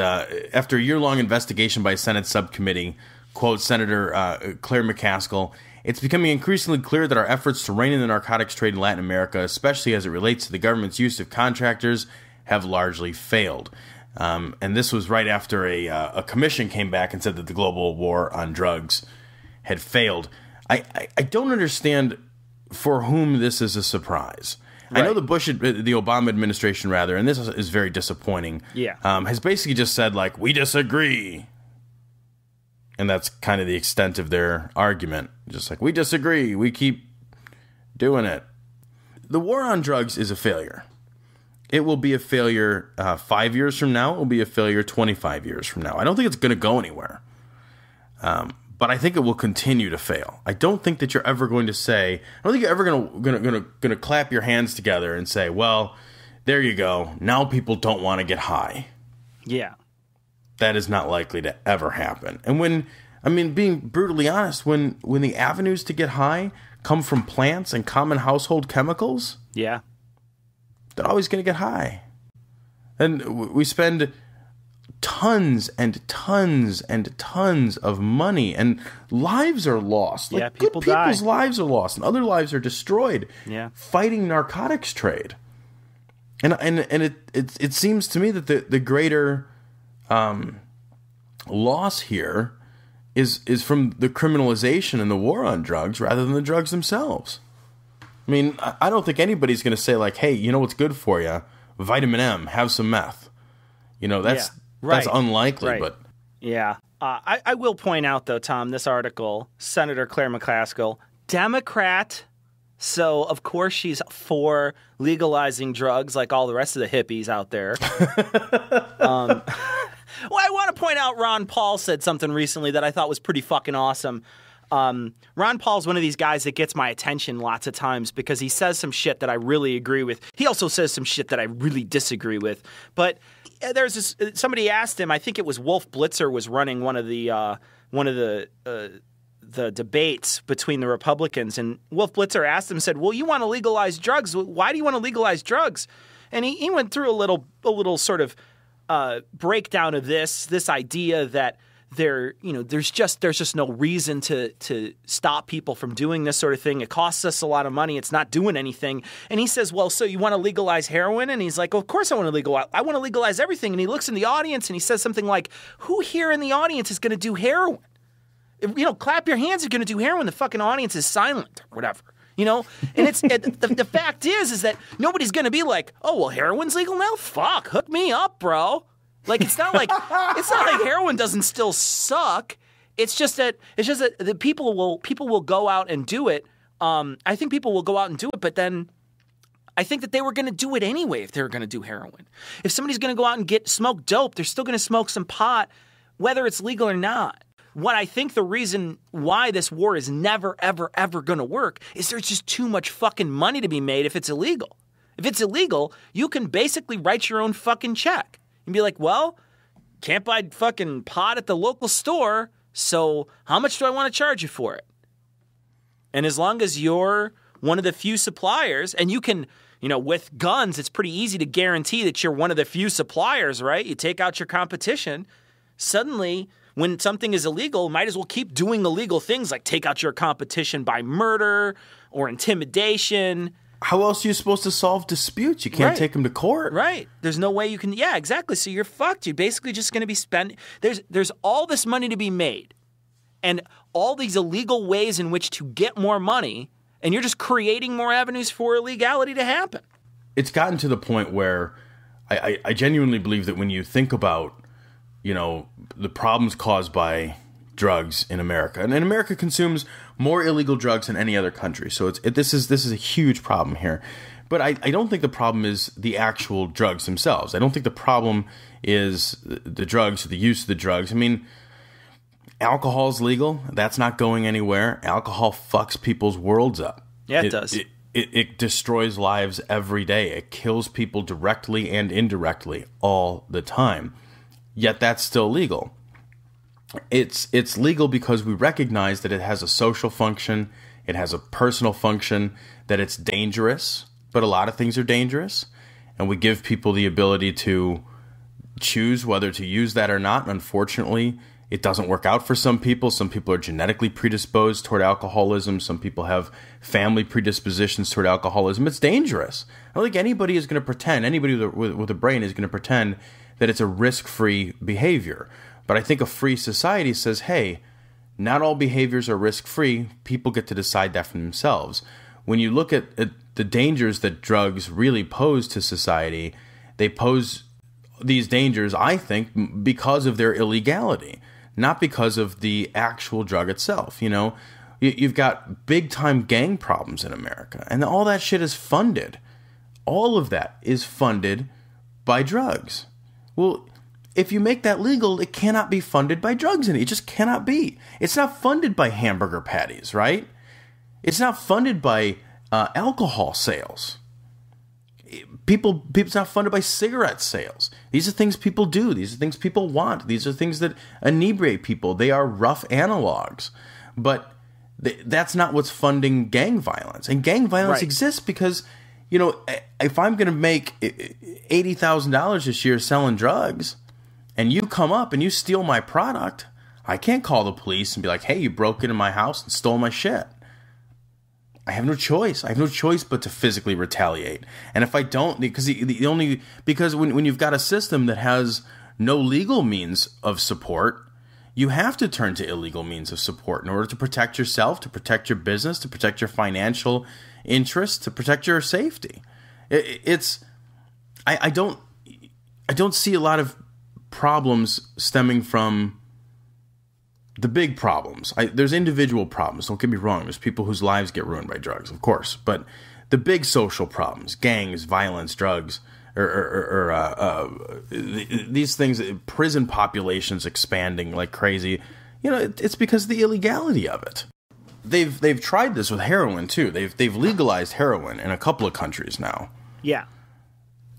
after a year-long investigation by a Senate subcommittee, quote, Senator Claire McCaskill, it's becoming increasingly clear that our efforts to rein in the narcotics trade in Latin America, especially as it relates to the government's use of contractors, have largely failed. And this was right after a commission came back and said that the global war on drugs had failed. I don't understand for whom this is a surprise. Right. I know the Obama administration, rather, and this is very disappointing, has basically just said, like, we disagree. And that's kind of the extent of their argument. Just like, we disagree. We keep doing it. The war on drugs is a failure. It will be a failure 5 years from now. It will be a failure 25 years from now. I don't think it's going to go anywhere. But I think it will continue to fail. I don't think that you're ever going to say, I don't think you're ever going to clap your hands together and say, well, there you go. Now people don't want to get high. Yeah. That is not likely to ever happen. And being brutally honest, when the avenues to get high come from plants and common household chemicals, yeah, they're always going to get high. And we spend tons and tons and tons of money, and lives are lost. Yeah, like, people's lives are lost, and other lives are destroyed. Yeah, fighting narcotics trade. And it seems to me that the greater loss here is from the criminalization and the war on drugs rather than the drugs themselves. I mean, I don't think anybody's going to say, like, hey, you know what's good for you? Vitamin M, have some meth. You know, that's unlikely, right. But... Yeah. I will point out, though, Tom, this article, Senator Claire McCaskill, Democrat, so of course she's for legalizing drugs like all the rest of the hippies out there. Well, I want to point out Ron Paul said something recently that I thought was pretty fucking awesome. Ron Paul's one of these guys that gets my attention lots of times because he says some shit that I really agree with. He also says some shit that I really disagree with. But there's this, somebody asked him, I think it was Wolf Blitzer was running one of the debates between the Republicans, and Wolf Blitzer asked him, said, well, you want to legalize drugs. Why do you want to legalize drugs? And he went through a little sort of breakdown of this idea that there's just no reason to stop people from doing this sort of thing. It costs us a lot of money. It's not doing anything. And he says, well, so you want to legalize heroin? And he's like, well, of course I want to legalize everything. And he looks in the audience and he says something like, who here in the audience is going to do heroin? Clap your hands if you're going to do heroin. The fucking audience is silent or whatever. And the fact is that nobody's going to be like, oh, well, heroin's legal now? Fuck, hook me up, bro. Like, it's not like heroin doesn't still suck. It's just that the people will go out and do it. I think people will go out and do it, but then I think that they were going to do it anyway if they were going to do heroin. If somebody's going to go out and smoke dope, they're still going to smoke some pot, whether it's legal or not. What I think the reason why this war is never, ever, ever going to work is there's just too much fucking money to be made if it's illegal. If it's illegal, you can basically write your own fucking check and be like, well, can't buy fucking pot at the local store, so how much do I want to charge you for it? And as long as you're one of the few suppliers, and you can, with guns, it's pretty easy to guarantee that you're one of the few suppliers, right? You take out your competition. Suddenly, when something is illegal, might as well keep doing illegal things like take out your competition by murder or intimidation. How else are you supposed to solve disputes? You can't take them to court. Right. There's no way you can. Yeah, exactly. So you're fucked. You're basically just going to be spending. There's all this money to be made and all these illegal ways in which to get more money, and you're just creating more avenues for illegality to happen. It's gotten to the point where I genuinely believe that when you think about, the problems caused by drugs in America, and America consumes more illegal drugs than any other country. So this is a huge problem here. But I don't think the problem is the actual drugs themselves. I don't think the problem is the drugs or the use of the drugs. I mean, alcohol's legal. That's not going anywhere. Alcohol fucks people's worlds up. Yeah, it does. It destroys lives every day. It kills people directly and indirectly all the time. Yet that's still legal. It's legal because we recognize that it has a social function, it has a personal function, that it's dangerous, but a lot of things are dangerous, and we give people the ability to choose whether to use that or not. And unfortunately, it doesn't work out for some people. Some people are genetically predisposed toward alcoholism. Some people have family predispositions toward alcoholism. It's dangerous. I don't think anybody is going to pretend, anybody with a brain is going to pretend that it's a risk-free behavior. But I think a free society says, hey, not all behaviors are risk-free. People get to decide that for themselves. When you look at the dangers that drugs really pose to society, they pose these dangers, I think, because of their illegality, not because of the actual drug itself. You've got big-time gang problems in America, and all that shit is funded. All of that is funded by drugs. Well, if you make that legal, it cannot be funded by drugs in it. It just cannot be. It's not funded by hamburger patties, right? It's not funded by alcohol sales. It's not funded by cigarette sales. These are things people do. These are things people want. These are things that inebriate people. They are rough analogs. But that's not what's funding gang violence. And gang violence exists because, if I'm going to make $80,000 this year selling drugs, and you come up and you steal my product, I can't call the police and be like, hey, you broke into my house and stole my shit. I have no choice. I have no choice but to physically retaliate. And if I don't, because because when you've got a system that has no legal means of support, you have to turn to illegal means of support in order to protect yourself, to protect your business, to protect your financial interests, to protect your safety. I don't see a lot of problems stemming from the big problems. There's individual problems, don't get me wrong. There's people whose lives get ruined by drugs, of course. But the big social problems, gangs, violence, drugs, these things, prison populations expanding like crazy, it's because of the illegality of it. They've tried this with heroin too. They've legalized heroin in a couple of countries now. Yeah.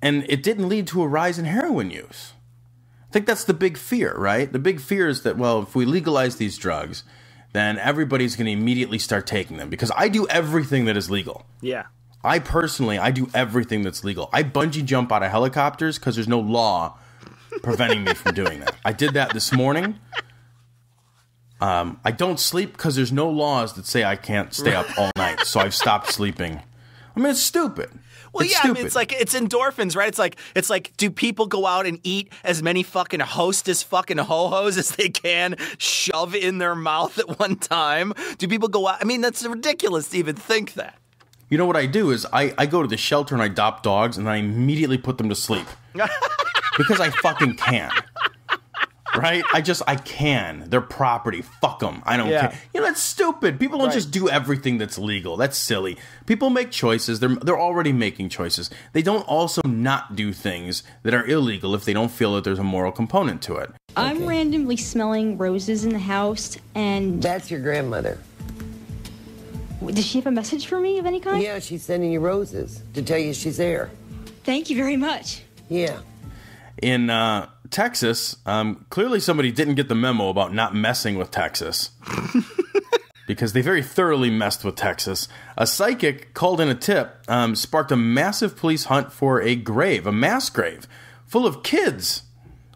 And it didn't lead to a rise in heroin use. I think that's the big fear, right? The big fear is that, well, if we legalize these drugs, then everybody's going to immediately start taking them because I do everything that is legal. Yeah. I do everything that's legal. I bungee jump out of helicopters because there's no law preventing me from doing that. I did that this morning. I don't sleep because there's no laws that say I can't stay up all night, so I've stopped sleeping. I mean, it's stupid. Well, yeah, I mean, it's like, it's endorphins, right? It's like, do people go out and eat as many fucking Hostess fucking ho-hos as they can shove in their mouth at one time? Do people go out? I mean, that's ridiculous to even think that. You know what I do is I go to the shelter and I adopt dogs and I immediately put them to sleep. Because I fucking can. Right? I can. They're property. Fuck them. I don't care. You know, that's stupid. People don't just do everything that's legal. That's silly. People make choices. They're already making choices. They don't also not do things that are illegal if they don't feel that there's a moral component to it. I'm randomly smelling roses in the house, and... That's your grandmother. Does she have a message for me of any kind? Yeah, she's sending you roses to tell you she's there. Thank you very much. Yeah. In Texas, clearly somebody didn't get the memo about not messing with Texas. Because they very thoroughly messed with Texas. A psychic called in a tip, sparked a massive police hunt for a grave, a mass grave, full of kids.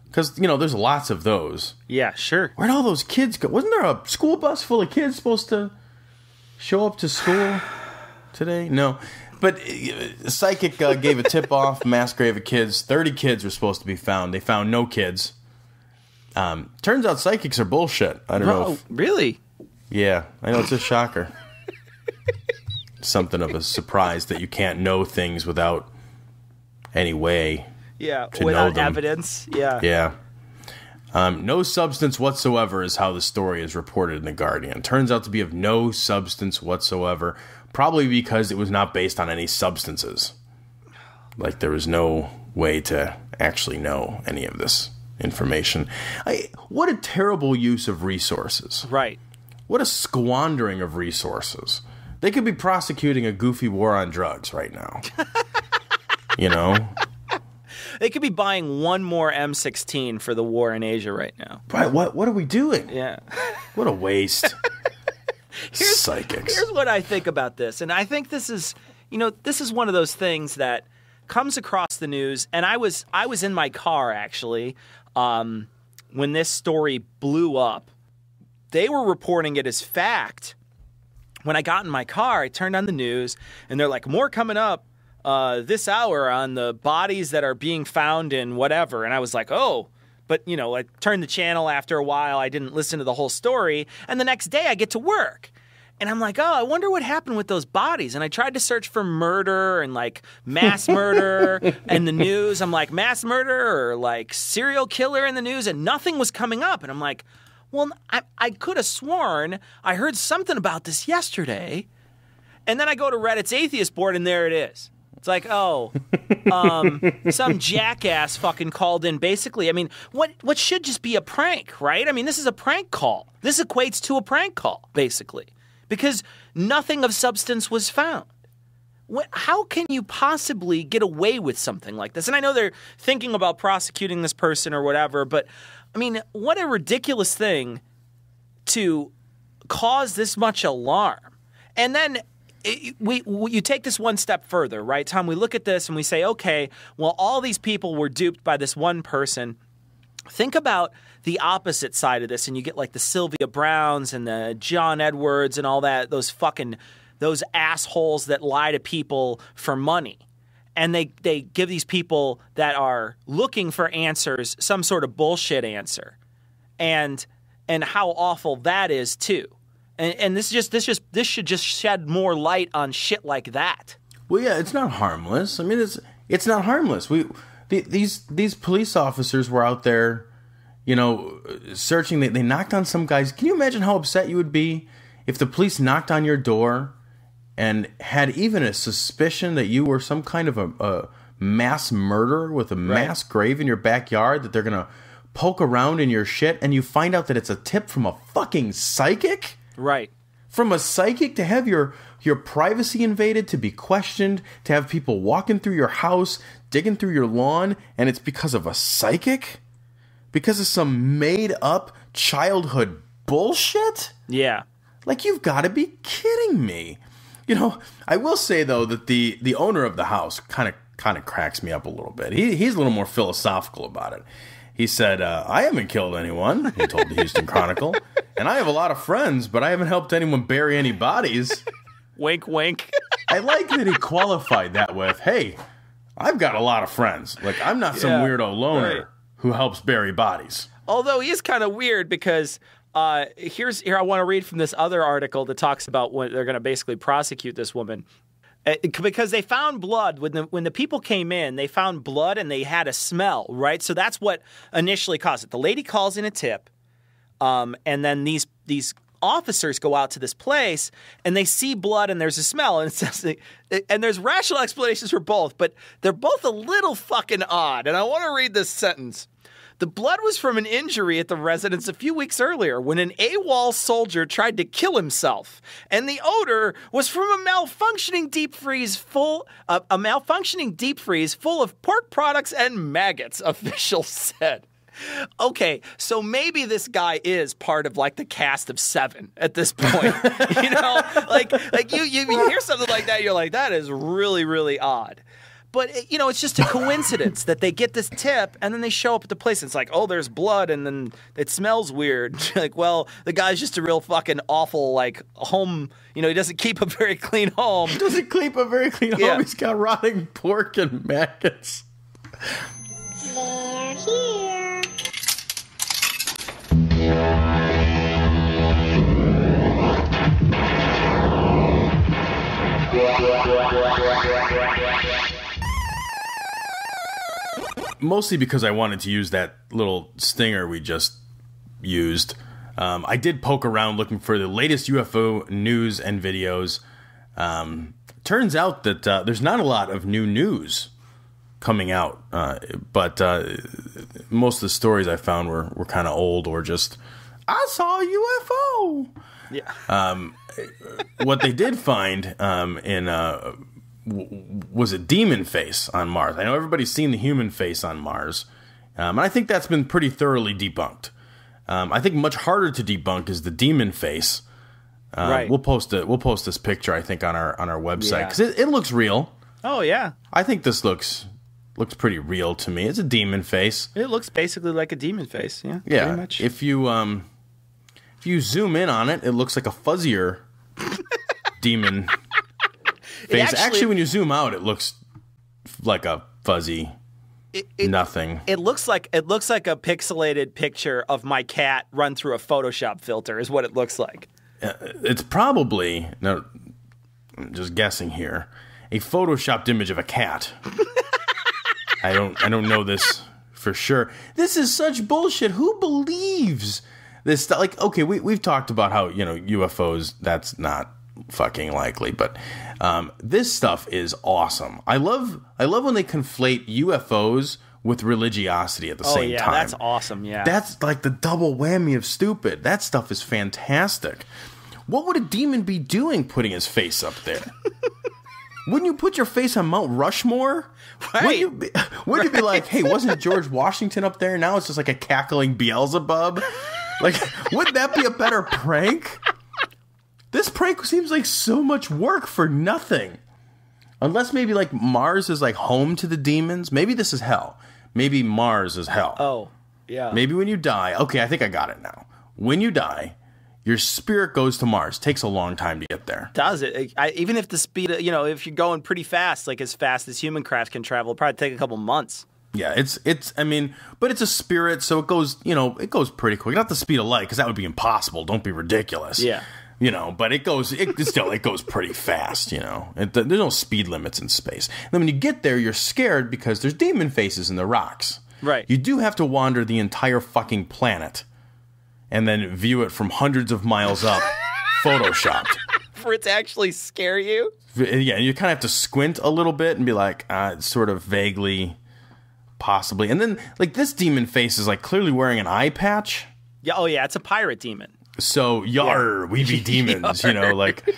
Because, you know, there's lots of those. Yeah, sure. Where'd all those kids go? Wasn't there a school bus full of kids supposed to show up to school today? No. But Psychic gave a tip-off, mass grave of kids. 30 kids were supposed to be found. They found no kids. Turns out psychics are bullshit. I don't know if... Really? Yeah, I know, it's a shocker. Something of a surprise that you can't know things without any way to without know them. evidence. Yeah. Yeah. No substance whatsoever is how the story is reported in The Guardian. Turns out to be of no substance whatsoever. Probably because it was not based on any substances. Like, there was no way to actually know any of this information. What a terrible use of resources. Right. What a squandering of resources. They could be prosecuting a goofy war on drugs right now. You know? They could be buying one more M16 for the war in Asia right now. Right, what are we doing? Yeah. What a waste. Psychics. Here's what I think about this. And I think this is, this is one of those things that comes across the news. And I was in my car, actually, when this story blew up. They were reporting it as fact. When I got in my car, I turned on the news, and they're like, more coming up this hour on the bodies that are being found in whatever. And I was like, oh. But, I turned the channel after a while. I didn't listen to the whole story. And the next day I get to work. And I'm like, oh, I wonder what happened with those bodies. And I tried to search for murder and, like, mass murder in the news. I'm like, mass murder or, like, serial killer in the news. And nothing was coming up. And I'm like, well, I could have sworn I heard something about this yesterday. And then I go to Reddit's atheist board, and there it is. It's like, oh, some jackass fucking called in. Basically, I mean, what should just be a prank, right? I mean, this is a prank call. This equates to a prank call, basically, because nothing of substance was found. How can you possibly get away with something like this? And I know they're thinking about prosecuting this person or whatever, but, I mean, what a ridiculous thing to cause this much alarm. And then... you take this one step further, right, Tom? We look at this and we say, okay, well, all these people were duped by this one person. Think about the opposite side of this, and you get like the Sylvia Browns and the John Edwards and all that, those assholes that lie to people for money. And they give these people that are looking for answers some sort of bullshit answer. And how awful that is, too. And this should just shed more light on shit like that. Well, yeah, it's not harmless. I mean, it's not harmless. These police officers were out there, searching. They knocked on some guys. Can you imagine how upset you would be if the police knocked on your door and had even a suspicion that you were some kind of a mass murderer with a mass grave in your backyard, that they're gonna poke around in your shit, and you find out that it's a tip from a fucking psychic? Right. From a psychic, to have your privacy invaded, to be questioned, to have people walking through your house, digging through your lawn, and it's because of a psychic? Because of some made-up childhood bullshit? Yeah. Like, you've got to be kidding me. I will say, though, that the owner of the house kind of cracks me up a little bit. He's a little more philosophical about it. He said, I haven't killed anyone, he told the Houston Chronicle. And I have a lot of friends, but I haven't helped anyone bury any bodies. Wink, wink. I like that he qualified that with, hey, I've got a lot of friends. Like, I'm not some weirdo loner who helps bury bodies. Although he is kind of weird because here I want to read from this other article that talks about when they're going to basically prosecute this woman. Because they found blood. When the people came in, they found blood and they had a smell, right? So that's what initially caused it. The lady calls in a tip, and then these officers go out to this place and they see blood and there's a smell, and it says, and there's rational explanations for both, but they're both a little fucking odd. And I want to read this sentence. The blood was from an injury at the residence a few weeks earlier when an AWOL soldier tried to kill himself. And the odor was from a malfunctioning deep freeze full of pork products and maggots, officials said. Okay, so maybe this guy is part of like the cast of Seven at this point. You know, like you hear something like that, you're like, that is really, really odd. But, you know, it's just a coincidence that they get this tip and then they show up at the place and it's like, oh, there's blood and then it smells weird. Like, well, the guy's just a real fucking awful, like, home. You know, he doesn't keep a very clean home. Doesn't keep a very clean home. He's got rotting pork and maggots. They're here. Mostly because I wanted to use that little stinger we just used. I did poke around looking for the latest UFO news and videos. Turns out that there's not a lot of new news coming out, but most of the stories I found were kind of old or just, I saw a UFO. Yeah. What they did find was a demon face on Mars. I know everybody's seen the human face on Mars, and I think that's been pretty thoroughly debunked. I think much harder to debunk is the demon face. Right. We'll post this picture, I think, on our website because it looks real. Oh yeah. I think this looks pretty real to me. It's a demon face. It looks basically like a demon face. Yeah. Yeah. Pretty much. If you zoom in on it, it looks like a fuzzier demon face. Actually, when you zoom out, it looks like a fuzzy nothing. It looks like a pixelated picture of my cat run through a Photoshop filter is what it looks like. It's probably, no, I'm just guessing here, a photoshopped image of a cat. I don't know this for sure. This is such bullshit. Who believes this stuff? Like, okay, we've talked about how, you know, UFOs, that's not fucking likely, but this stuff is awesome. I love when they conflate UFOs with religiosity at the same time. That's awesome. Yeah, that's like the double whammy of stupid. That stuff is fantastic. What would a demon be doing putting his face up there? Wouldn't you put your face on Mount Rushmore? Right. Wouldn't you be like, hey, wasn't George Washington up there? Now it's just like a cackling Beelzebub. Like, wouldn't that be a better prank? This prank seems like so much work for nothing. Unless maybe like Mars is like home to the demons. Maybe this is hell. Maybe Mars is hell. Oh, yeah. Maybe when you die. Okay, I think I got it now. When you die, your spirit goes to Mars. Takes a long time to get there. Does it? Even if the speed, you know, if you're going pretty fast, like as fast as human craft can travel, it'll probably take a couple months. Yeah, it's. I mean, but it's a spirit, so it goes. You know, it goes pretty quick. Not the speed of light, because that would be impossible. Don't be ridiculous. Yeah. You know, but it goes pretty fast, you know. There's no speed limits in space. And then when you get there, you're scared because there's demon faces in the rocks. Right. You do have to wander the entire fucking planet and then view it from hundreds of miles up, photoshopped. For it to actually scare you? Yeah, you kind of have to squint a little bit and be like, sort of vaguely, possibly. And then, like, this demon face is, like, clearly wearing an eye patch. Yeah. Oh, yeah, it's a pirate demon. So, we be demons, you know, like,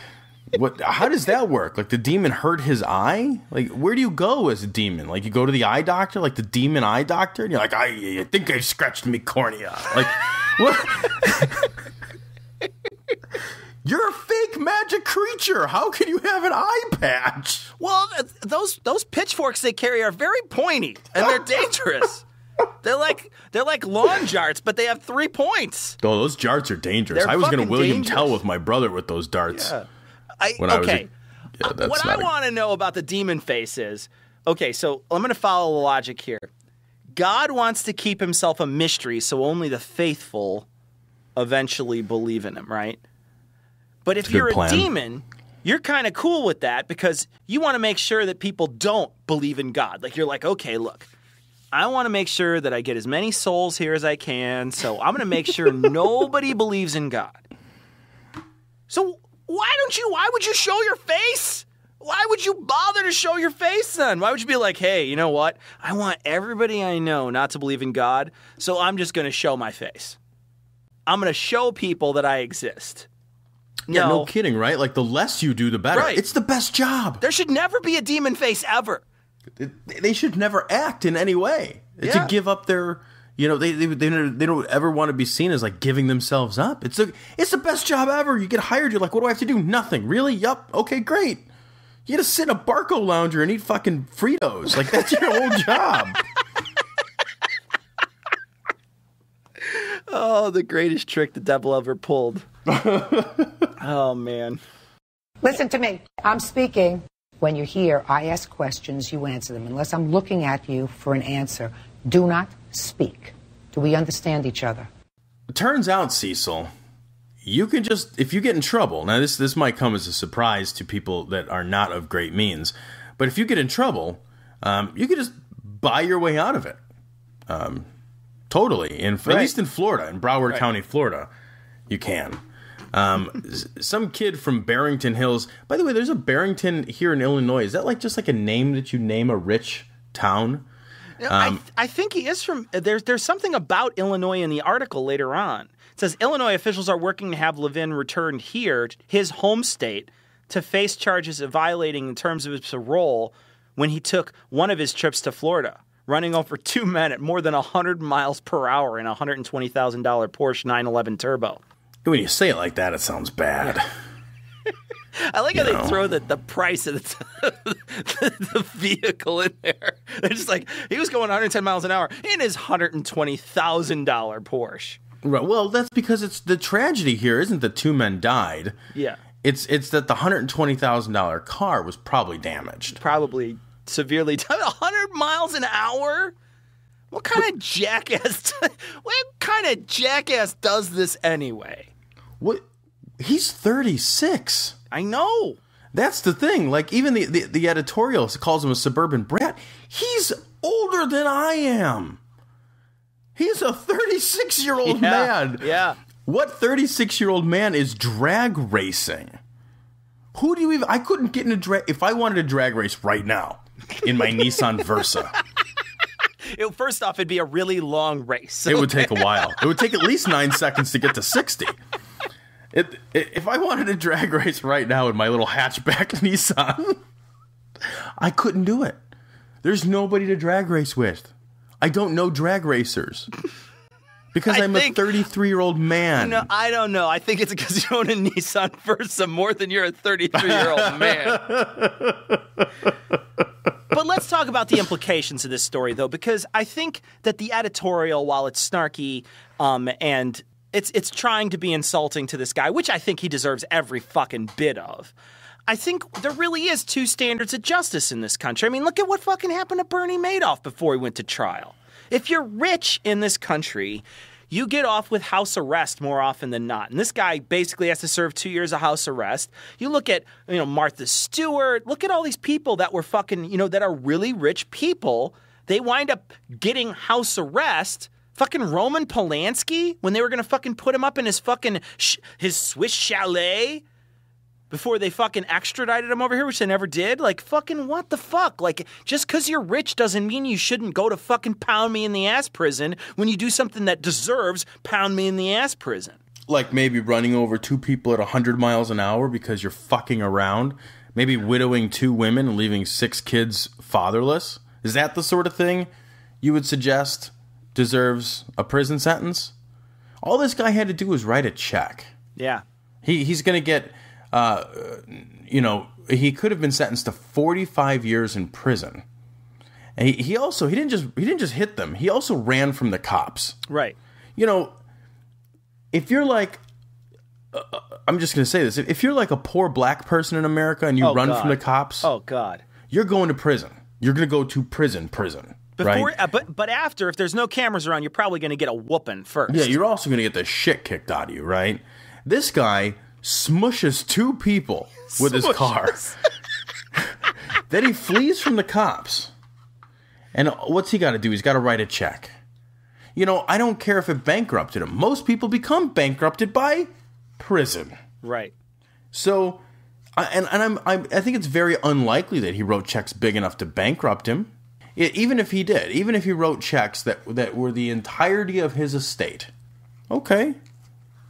what? How does that work? Like, the demon hurt his eye? Like, where do you go as a demon? Like, you go to the eye doctor, like the demon eye doctor, and you're like, I think I scratched me cornea. Like, what? You're a fake magic creature. How can you have an eye patch? Well, those pitchforks they carry are very pointy, and they're dangerous. They're like lawn jarts, but they have 3 points. Oh, those jarts are dangerous. They're I was going to fucking William dangerous. Tell with my brother with those darts. Yeah. What I want to know about the demon face is, okay, so I'm going to follow the logic here. God wants to keep himself a mystery, so only the faithful eventually believe in him, right? But if you're a demon, you're kind of cool with that because you want to make sure that people don't believe in God. Like, you're like, okay, look, I want to make sure that I get as many souls here as I can, so I'm going to make sure nobody believes in God. So why would you show your face? Why would you bother to show your face then? Why would you be like, hey, you know what? I want everybody I know not to believe in God, so I'm just going to show my face. I'm going to show people that I exist. Yeah, no kidding, right? Like, the less you do, the better. Right. It's the best job. There should never be a demon face ever. They should never act in any way to give up their, they don't ever want to be seen as like giving themselves up. It's the best job ever. You get hired, you're like, what do I have to do? Nothing. Really? Yup. Okay, great. You get to sit in a Barco lounger and eat fucking Fritos. Like, that's your whole job. Oh, the greatest trick the devil ever pulled. Oh, man. Listen to me. I'm speaking. When you're here, I ask questions, you answer them. Unless I'm looking at you for an answer, do not speak. Do we understand each other? It turns out, Cecil, you can just, if you get in trouble, now this might come as a surprise to people that are not of great means, but if you get in trouble, you can just buy your way out of it. Totally. At least in Florida, in Broward County, Florida, you can. Some kid from Barrington Hills. By the way, there's a Barrington here in Illinois. Is that just like a name that you name a rich town? I think he is from. There's something about Illinois in the article later on. It says Illinois officials are working to have Levin returned here, his home state, to face charges of violating the terms of his parole when he took one of his trips to Florida, running over 2 men at more than 100 miles per hour in a $120,000 Porsche 911 Turbo. When you say it like that, it sounds bad. I like how they throw the price of the vehicle in there. They're just like, he was going 110 miles an hour in his $120,000 Porsche. Right. Well, that's because it's the tragedy here isn't that 2 men died. Yeah. It's that the $120,000 car was probably damaged. Probably severely. 100 miles an hour? What kind of jackass? What kind of jackass does this anyway? What? He's 36. I know. That's the thing. Like, even the editorial calls him a suburban brat. He's older than I am. He's a 36-year-old man. Yeah. What 36-year-old man is drag racing? Who do you even... I couldn't get in a drag... If I wanted a drag race right now in my Nissan Versa... First off, it'd be a really long race. It would take a while. It would take at least 9 seconds to get to 60. If I wanted a drag race right now in my little hatchback Nissan, I couldn't do it. There's nobody to drag race with. I don't know drag racers. Because I'm a 33-year-old man. No, I don't know. I think it's because you own a Nissan Versa more than you're a 33-year-old man. But let's talk about the implications of this story, though, because I think that the editorial, while it's snarky and it's trying to be insulting to this guy, which I think he deserves every fucking bit of, I think there really is 2 standards of justice in this country. I mean, look at what fucking happened to Bernie Madoff before he went to trial. If you're rich in this country, you get off with house arrest more often than not. And this guy basically has to serve 2 years of house arrest. You look at, Martha Stewart. Look at all these people that were fucking, that are really rich people. They wind up getting house arrest. Fucking Roman Polanski, when they were going to fucking put him up in his fucking, his Swiss chalet before they fucking extradited him over here, which they never did. Like, fucking what the fuck? Like, just because you're rich doesn't mean you shouldn't go to fucking pound me in the ass prison when you do something that deserves pound me in the ass prison. Like maybe running over 2 people at 100 miles an hour because you're fucking around. Maybe widowing 2 women and leaving 6 kids fatherless. Is that the sort of thing you would suggest deserves a prison sentence? All this guy had to do was write a check. Yeah. He's going to get... he could have been sentenced to 45 years in prison. And he didn't just hit them. He also ran from the cops. Right. You know, if you're like, I'm just going to say this. If you're like a poor black person in America and you run from the cops. Oh, God. You're going to prison. You're going to go to prison. Before, right? But after, if there's no cameras around, you're probably going to get a whooping first. Yeah, you're also going to get the shit kicked out of you, right? This guy smushes 2 people with his car. Then he flees from the cops. And what's he got to do? He's got to write a check. You know, I don't care if it bankrupted him. Most people become bankrupted by prison. Right. So, I think it's very unlikely that he wrote checks big enough to bankrupt him. Even if he did, even if he wrote checks that were the entirety of his estate. Okay.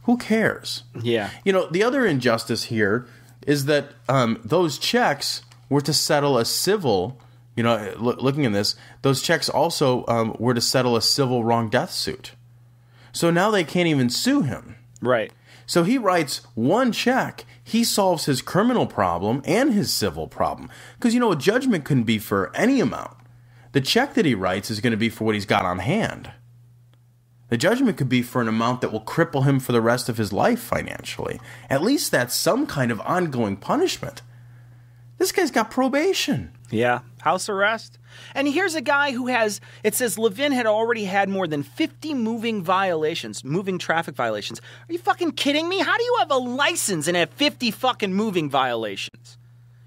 Who cares? Yeah. You know, the other injustice here is that those checks were to settle a civil, you know, looking at this, those checks also were to settle a civil wrong death suit. So now they can't even sue him. Right. So he writes one check, he solves his criminal problem and his civil problem. Because, you know, a judgment can be for any amount. The check that he writes is going to be for what he's got on hand. The judgment could be for an amount that will cripple him for the rest of his life financially. At least that's some kind of ongoing punishment. This guy's got probation. Yeah, house arrest. And here's a guy who has, it says Levin had already had more than 50 moving traffic violations. Are you fucking kidding me? How do you have a license and have 50 fucking moving violations?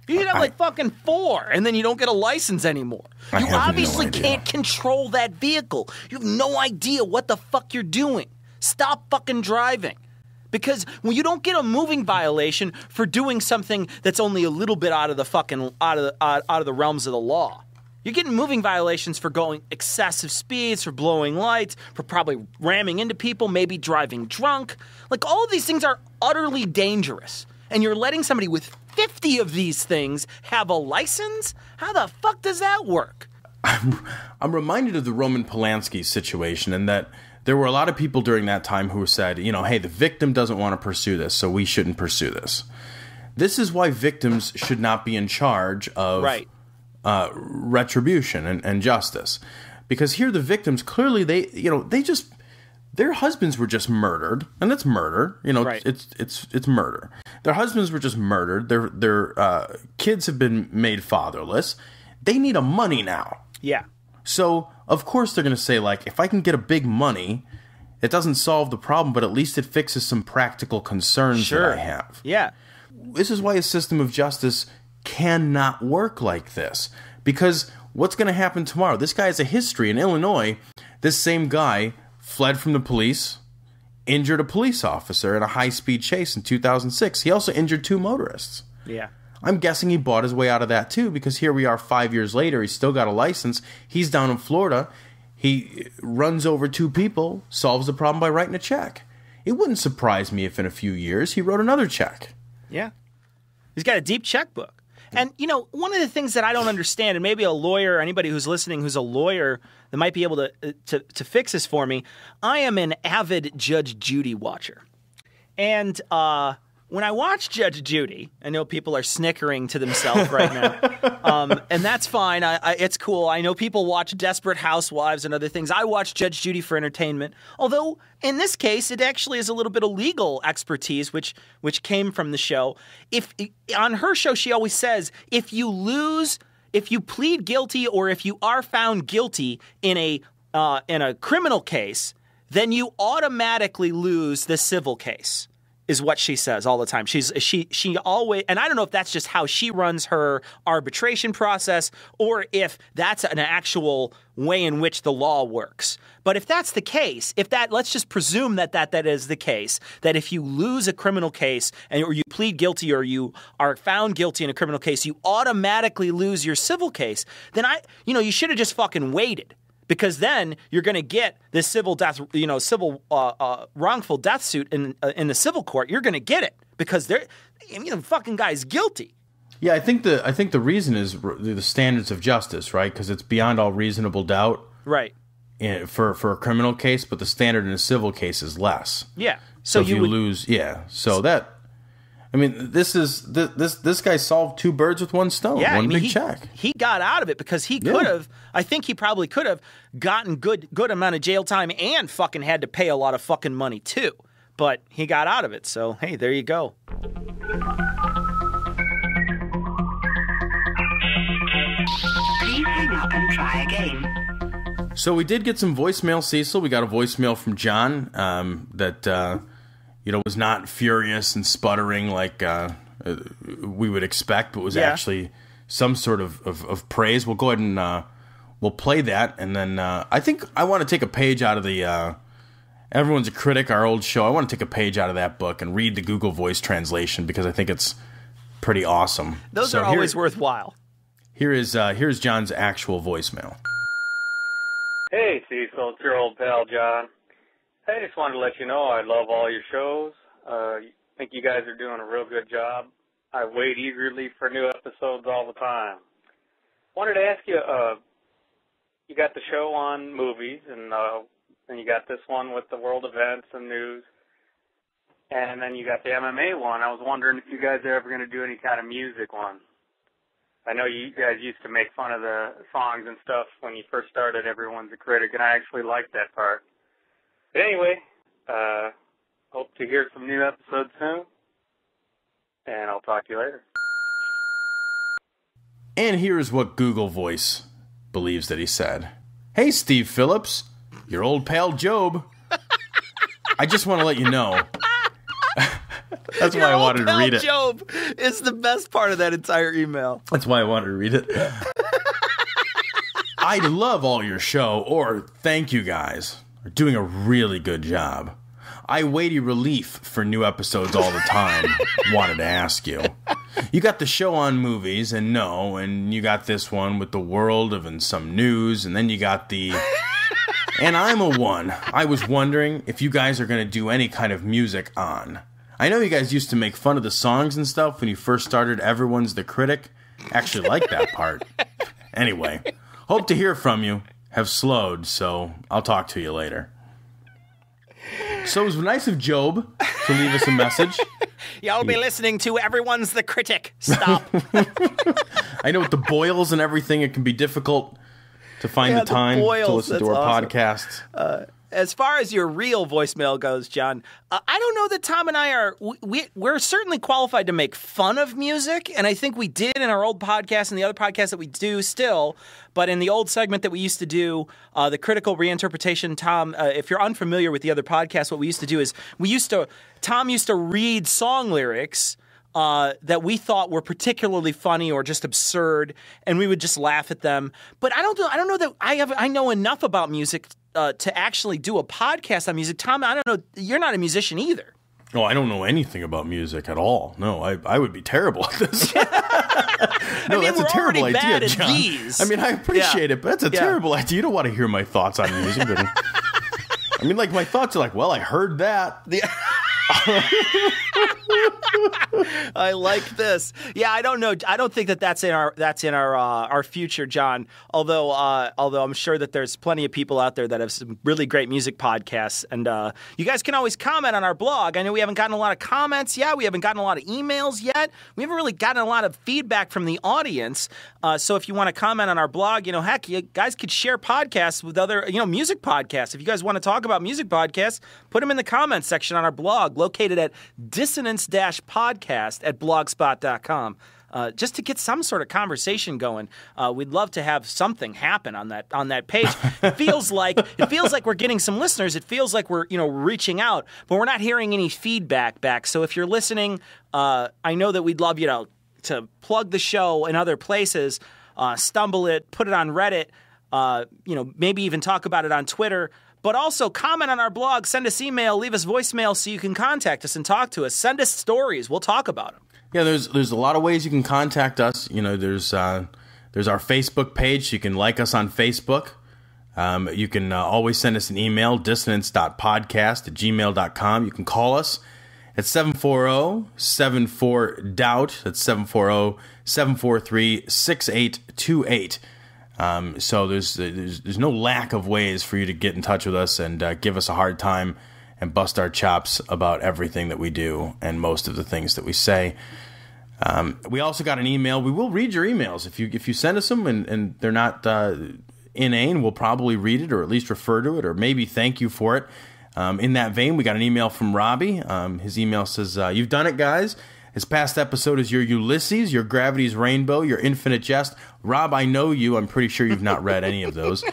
You should have like fucking 4, and then you don't get a license anymore. You obviously can't control that vehicle. You have no idea what the fuck you're doing. Stop fucking driving. Because when you don't get a moving violation for doing something that's only a little bit out of the fucking out of the realms of the law, you're getting moving violations for going excessive speeds, for blowing lights, for probably ramming into people, maybe driving drunk. Like all of these things are utterly dangerous, and you're letting somebody with 50 of these things have a license? How the fuck does that work? I'm reminded of the Roman Polanski situation, and that there were a lot of people during that time who said, you know, hey, the victim doesn't want to pursue this, so we shouldn't pursue this. This is why victims should not be in charge of retribution and justice. Because here the victims, clearly their husbands were just murdered, and that's murder. You know, it's murder. Their husbands were just murdered. Their kids have been made fatherless. They need a money now. Yeah. So, of course, they're going to say, like, if I can get a big money, it doesn't solve the problem, but at least it fixes some practical concerns that I have. Yeah. This is why a system of justice cannot work like this. Because what's going to happen tomorrow? This guy has a history. In Illinois, this same guy fled from the police, injured a police officer in a high-speed chase in 2006. He also injured 2 motorists. Yeah. I'm guessing he bought his way out of that too, because here we are 5 years later. He's still got a license. He's down in Florida. He runs over 2 people, solves the problem by writing a check. It wouldn't surprise me if in a few years he wrote another check. Yeah. He's got a deep checkbook. And, you know, one of the things that I don't understand, and maybe a lawyer or anybody who's listening who's a lawyer that might be able to fix this for me, I am an avid Judge Judy watcher. And when I watch Judge Judy, I know people are snickering to themselves right now, and that's fine. It's cool. I know people watch Desperate Housewives and other things. I watch Judge Judy for entertainment, although in this case, it actually is a little bit of legal expertise, which came from the show. On her show, she always says, if you plead guilty or if you are found guilty in a criminal case, then you automatically lose the civil case. Is what she says all the time. She always, and I don't know if that's just how she runs her arbitration process or if that's an actual way in which the law works. But if that's the case, let's just presume that is the case, that if you lose a criminal case or you plead guilty or you are found guilty in a criminal case, you automatically lose your civil case, then you should have just fucking waited. Because then you're going to get this civil wrongful death suit in the civil court. You're going to get it because the fucking guy's guilty. Yeah, I think the reason is the standards of justice, right? Because it's beyond all reasonable doubt, right? For a criminal case, but the standard in a civil case is less. Yeah. So if you lose, yeah. So that, I mean, this guy solved 2 birds with 1 stone. Yeah, one big check. He got out of it because he could have. I think he probably could have gotten good amount of jail time and fucking had to pay a lot of fucking money too. But he got out of it. So hey, there you go. Please hang up and try again. So we did get some voicemail, Cecil. We got a voicemail from John that was not furious and sputtering like we would expect, but was actually some sort of praise. We'll go ahead and we'll play that, and then I think I want to take a page out of the Everyone's a Critic, our old show. I want to take a page out of that book and read the Google Voice translation because I think it's pretty awesome. Those are always worthwhile. Here's John's actual voicemail. Hey, Cecil, it's your old pal, John. I just wanted to let you know I love all your shows. I think you guys are doing a real good job. I wait eagerly for new episodes all the time. Wanted to ask you, you got the show on movies, and you got this one with the world events and news, and then you got the MMA one. I was wondering if you guys are ever going to do any kind of music one. I know you guys used to make fun of the songs and stuff when you first started Everyone's a Critic, and I actually liked that part. But anyway, hope to hear some new episodes soon, and I'll talk to you later. And here's what Google Voice believes that he said. Hey, Steve Phillips, your old pal Job. I just want to let you know. That's why I wanted to read it. Job is the best part of that entire email. That's why I wanted to read it. I love all your show, or thank you guys. You're doing a really good job. I weighty relief for new episodes all the time. Wanted to ask you. You got the show on movies, and you got this one with the world of and some news, and then you got the... And I'm a one. I was wondering if you guys are going to do any kind of music on. I know you guys used to make fun of the songs and stuff when you first started Everyone's the Critic. Actually like that part. Anyway, hope to hear from you. Have slowed, so I'll talk to you later. So it was nice of Job to leave us a message. Y'all be listening to Everyone's the Critic. Stop. I know with the boils and everything, it can be difficult to find the time to listen to our podcast. As far as your real voicemail goes, John, I don't know that Tom and I are... We're certainly qualified to make fun of music, and I think we did in our old podcast and the other podcasts that we do still, but in the old segment that we used to do, the critical reinterpretation, Tom, if you're unfamiliar with the other podcast, what we used to do is Tom used to read song lyrics that we thought were particularly funny or just absurd, and we would just laugh at them. But I don't know that I know enough about music to actually do a podcast on music. Tom, I don't know. You're not a musician either. No, I don't know anything about music at all. No, I would be terrible at this. No, that's a terrible idea, John. I mean, I appreciate it, but that's a terrible idea. You don't want to hear my thoughts on music. I mean, like, my thoughts are like, well, I heard that. I like this. Yeah, I don't know. I don't think that's in our future, John. Although I'm sure that there's plenty of people out there that have some really great music podcasts, and you guys can always comment on our blog. I know we haven't gotten a lot of comments yet. We haven't gotten a lot of emails yet. We haven't really gotten a lot of feedback from the audience. So if you want to comment on our blog, heck, you guys could share podcasts with other, music podcasts. If you guys want to talk about music podcasts, put them in the comments section on our blog, located at dissonance-podcast@blogspot.com. Just to get some sort of conversation going. We'd love to have something happen on that page. It feels like we're getting some listeners. It feels like we're reaching out, but we're not hearing any feedback back. So if you're listening, I know that we'd love you to plug the show in other places, stumble it, put it on Reddit, maybe even talk about it on Twitter. But also comment on our blog, send us email, leave us voicemail so you can contact us and talk to us. Send us stories. We'll talk about them. Yeah, there's a lot of ways you can contact us. There's our Facebook page. You can like us on Facebook. You can always send us an email, dissonance.podcast@gmail.com. You can call us at 740-74-DOUBT. That's 740-743-6828. So there's no lack of ways for you to get in touch with us and give us a hard time, and bust our chops about everything that we do and most of the things that we say. We also got an email. We will read your emails. If you send us them and they're not inane, we'll probably read it or at least refer to it or maybe thank you for it. In that vein, we got an email from Robbie. His email says, "You've done it, guys. His past episode is your Ulysses, your Gravity's Rainbow, your Infinite Jest. Rob, I know you. I'm pretty sure you've not read any of those."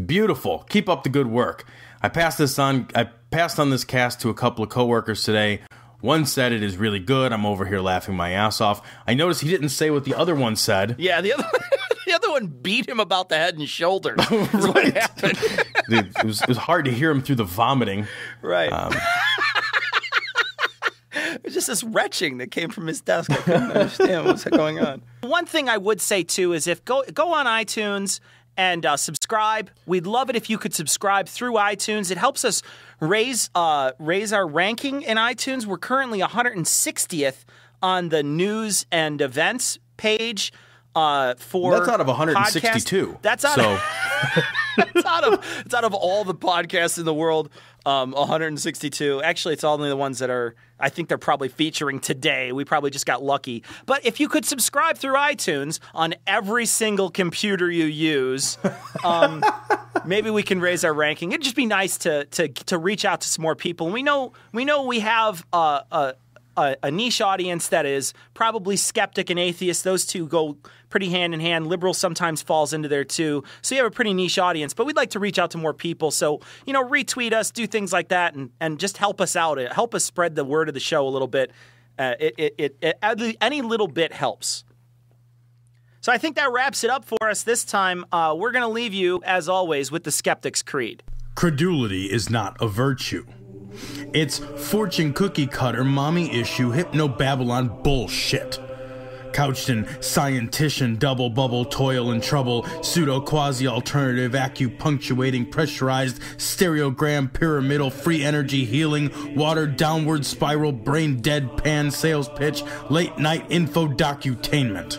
Beautiful. Keep up the good work. I passed on this cast to a couple of coworkers today. One said it is really good. I'm over here laughing my ass off. I noticed he didn't say what the other one said. Yeah, the other one beat him about the head and shoulders. That's what happened. Dude, it was hard to hear him through the vomiting. Right. It was just this retching that came from his desk. I couldn't understand what was going on. One thing I would say, too, is if go on iTunes and subscribe. We'd love it if you could subscribe through iTunes. It helps us raise our ranking in iTunes. We're currently 160th on the news and events page for that's out of 162. Podcasts. That's out of all the podcasts in the world. 162. Actually, it's only the ones that are, I think they're probably featuring today. We probably just got lucky. But if you could subscribe through iTunes on every single computer you use, maybe we can raise our ranking. It'd just be nice to reach out to some more people. And we know we have a niche audience that is probably skeptic and atheist. Those two go pretty hand in hand. Liberal sometimes falls into there too. So you have a pretty niche audience, but we'd like to reach out to more people. So, retweet us, do things like that, and just help us out. Help us spread the word of the show a little bit. Any little bit helps. So I think that wraps it up for us this time. We're going to leave you, as always, with the Skeptic's Creed. Credulity is not a virtue. It's fortune cookie cutter, mommy issue, hypno-Babylon bullshit. Couched in scientician, double bubble, toil and trouble, pseudo quasi-alternative, acupunctuating, pressurized, stereogram, pyramidal, free energy healing, water downward spiral, brain deadpan, sales pitch, late night info docutainment.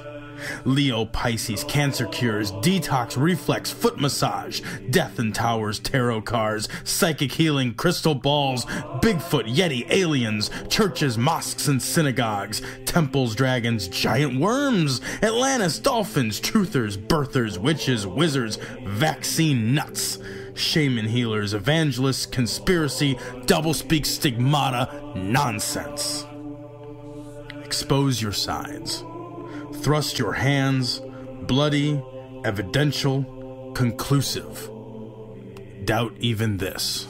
Leo, Pisces, cancer cures, detox, reflex, foot massage, death and towers, tarot cards, psychic healing, crystal balls, Bigfoot, Yeti, aliens, churches, mosques and synagogues, temples, dragons, giant worms, Atlantis, dolphins, truthers, birthers, witches, wizards, vaccine nuts, shaman healers, evangelists, conspiracy, doublespeak, stigmata, nonsense. Expose your sides. Thrust your hands, bloody, evidential, conclusive. Doubt even this.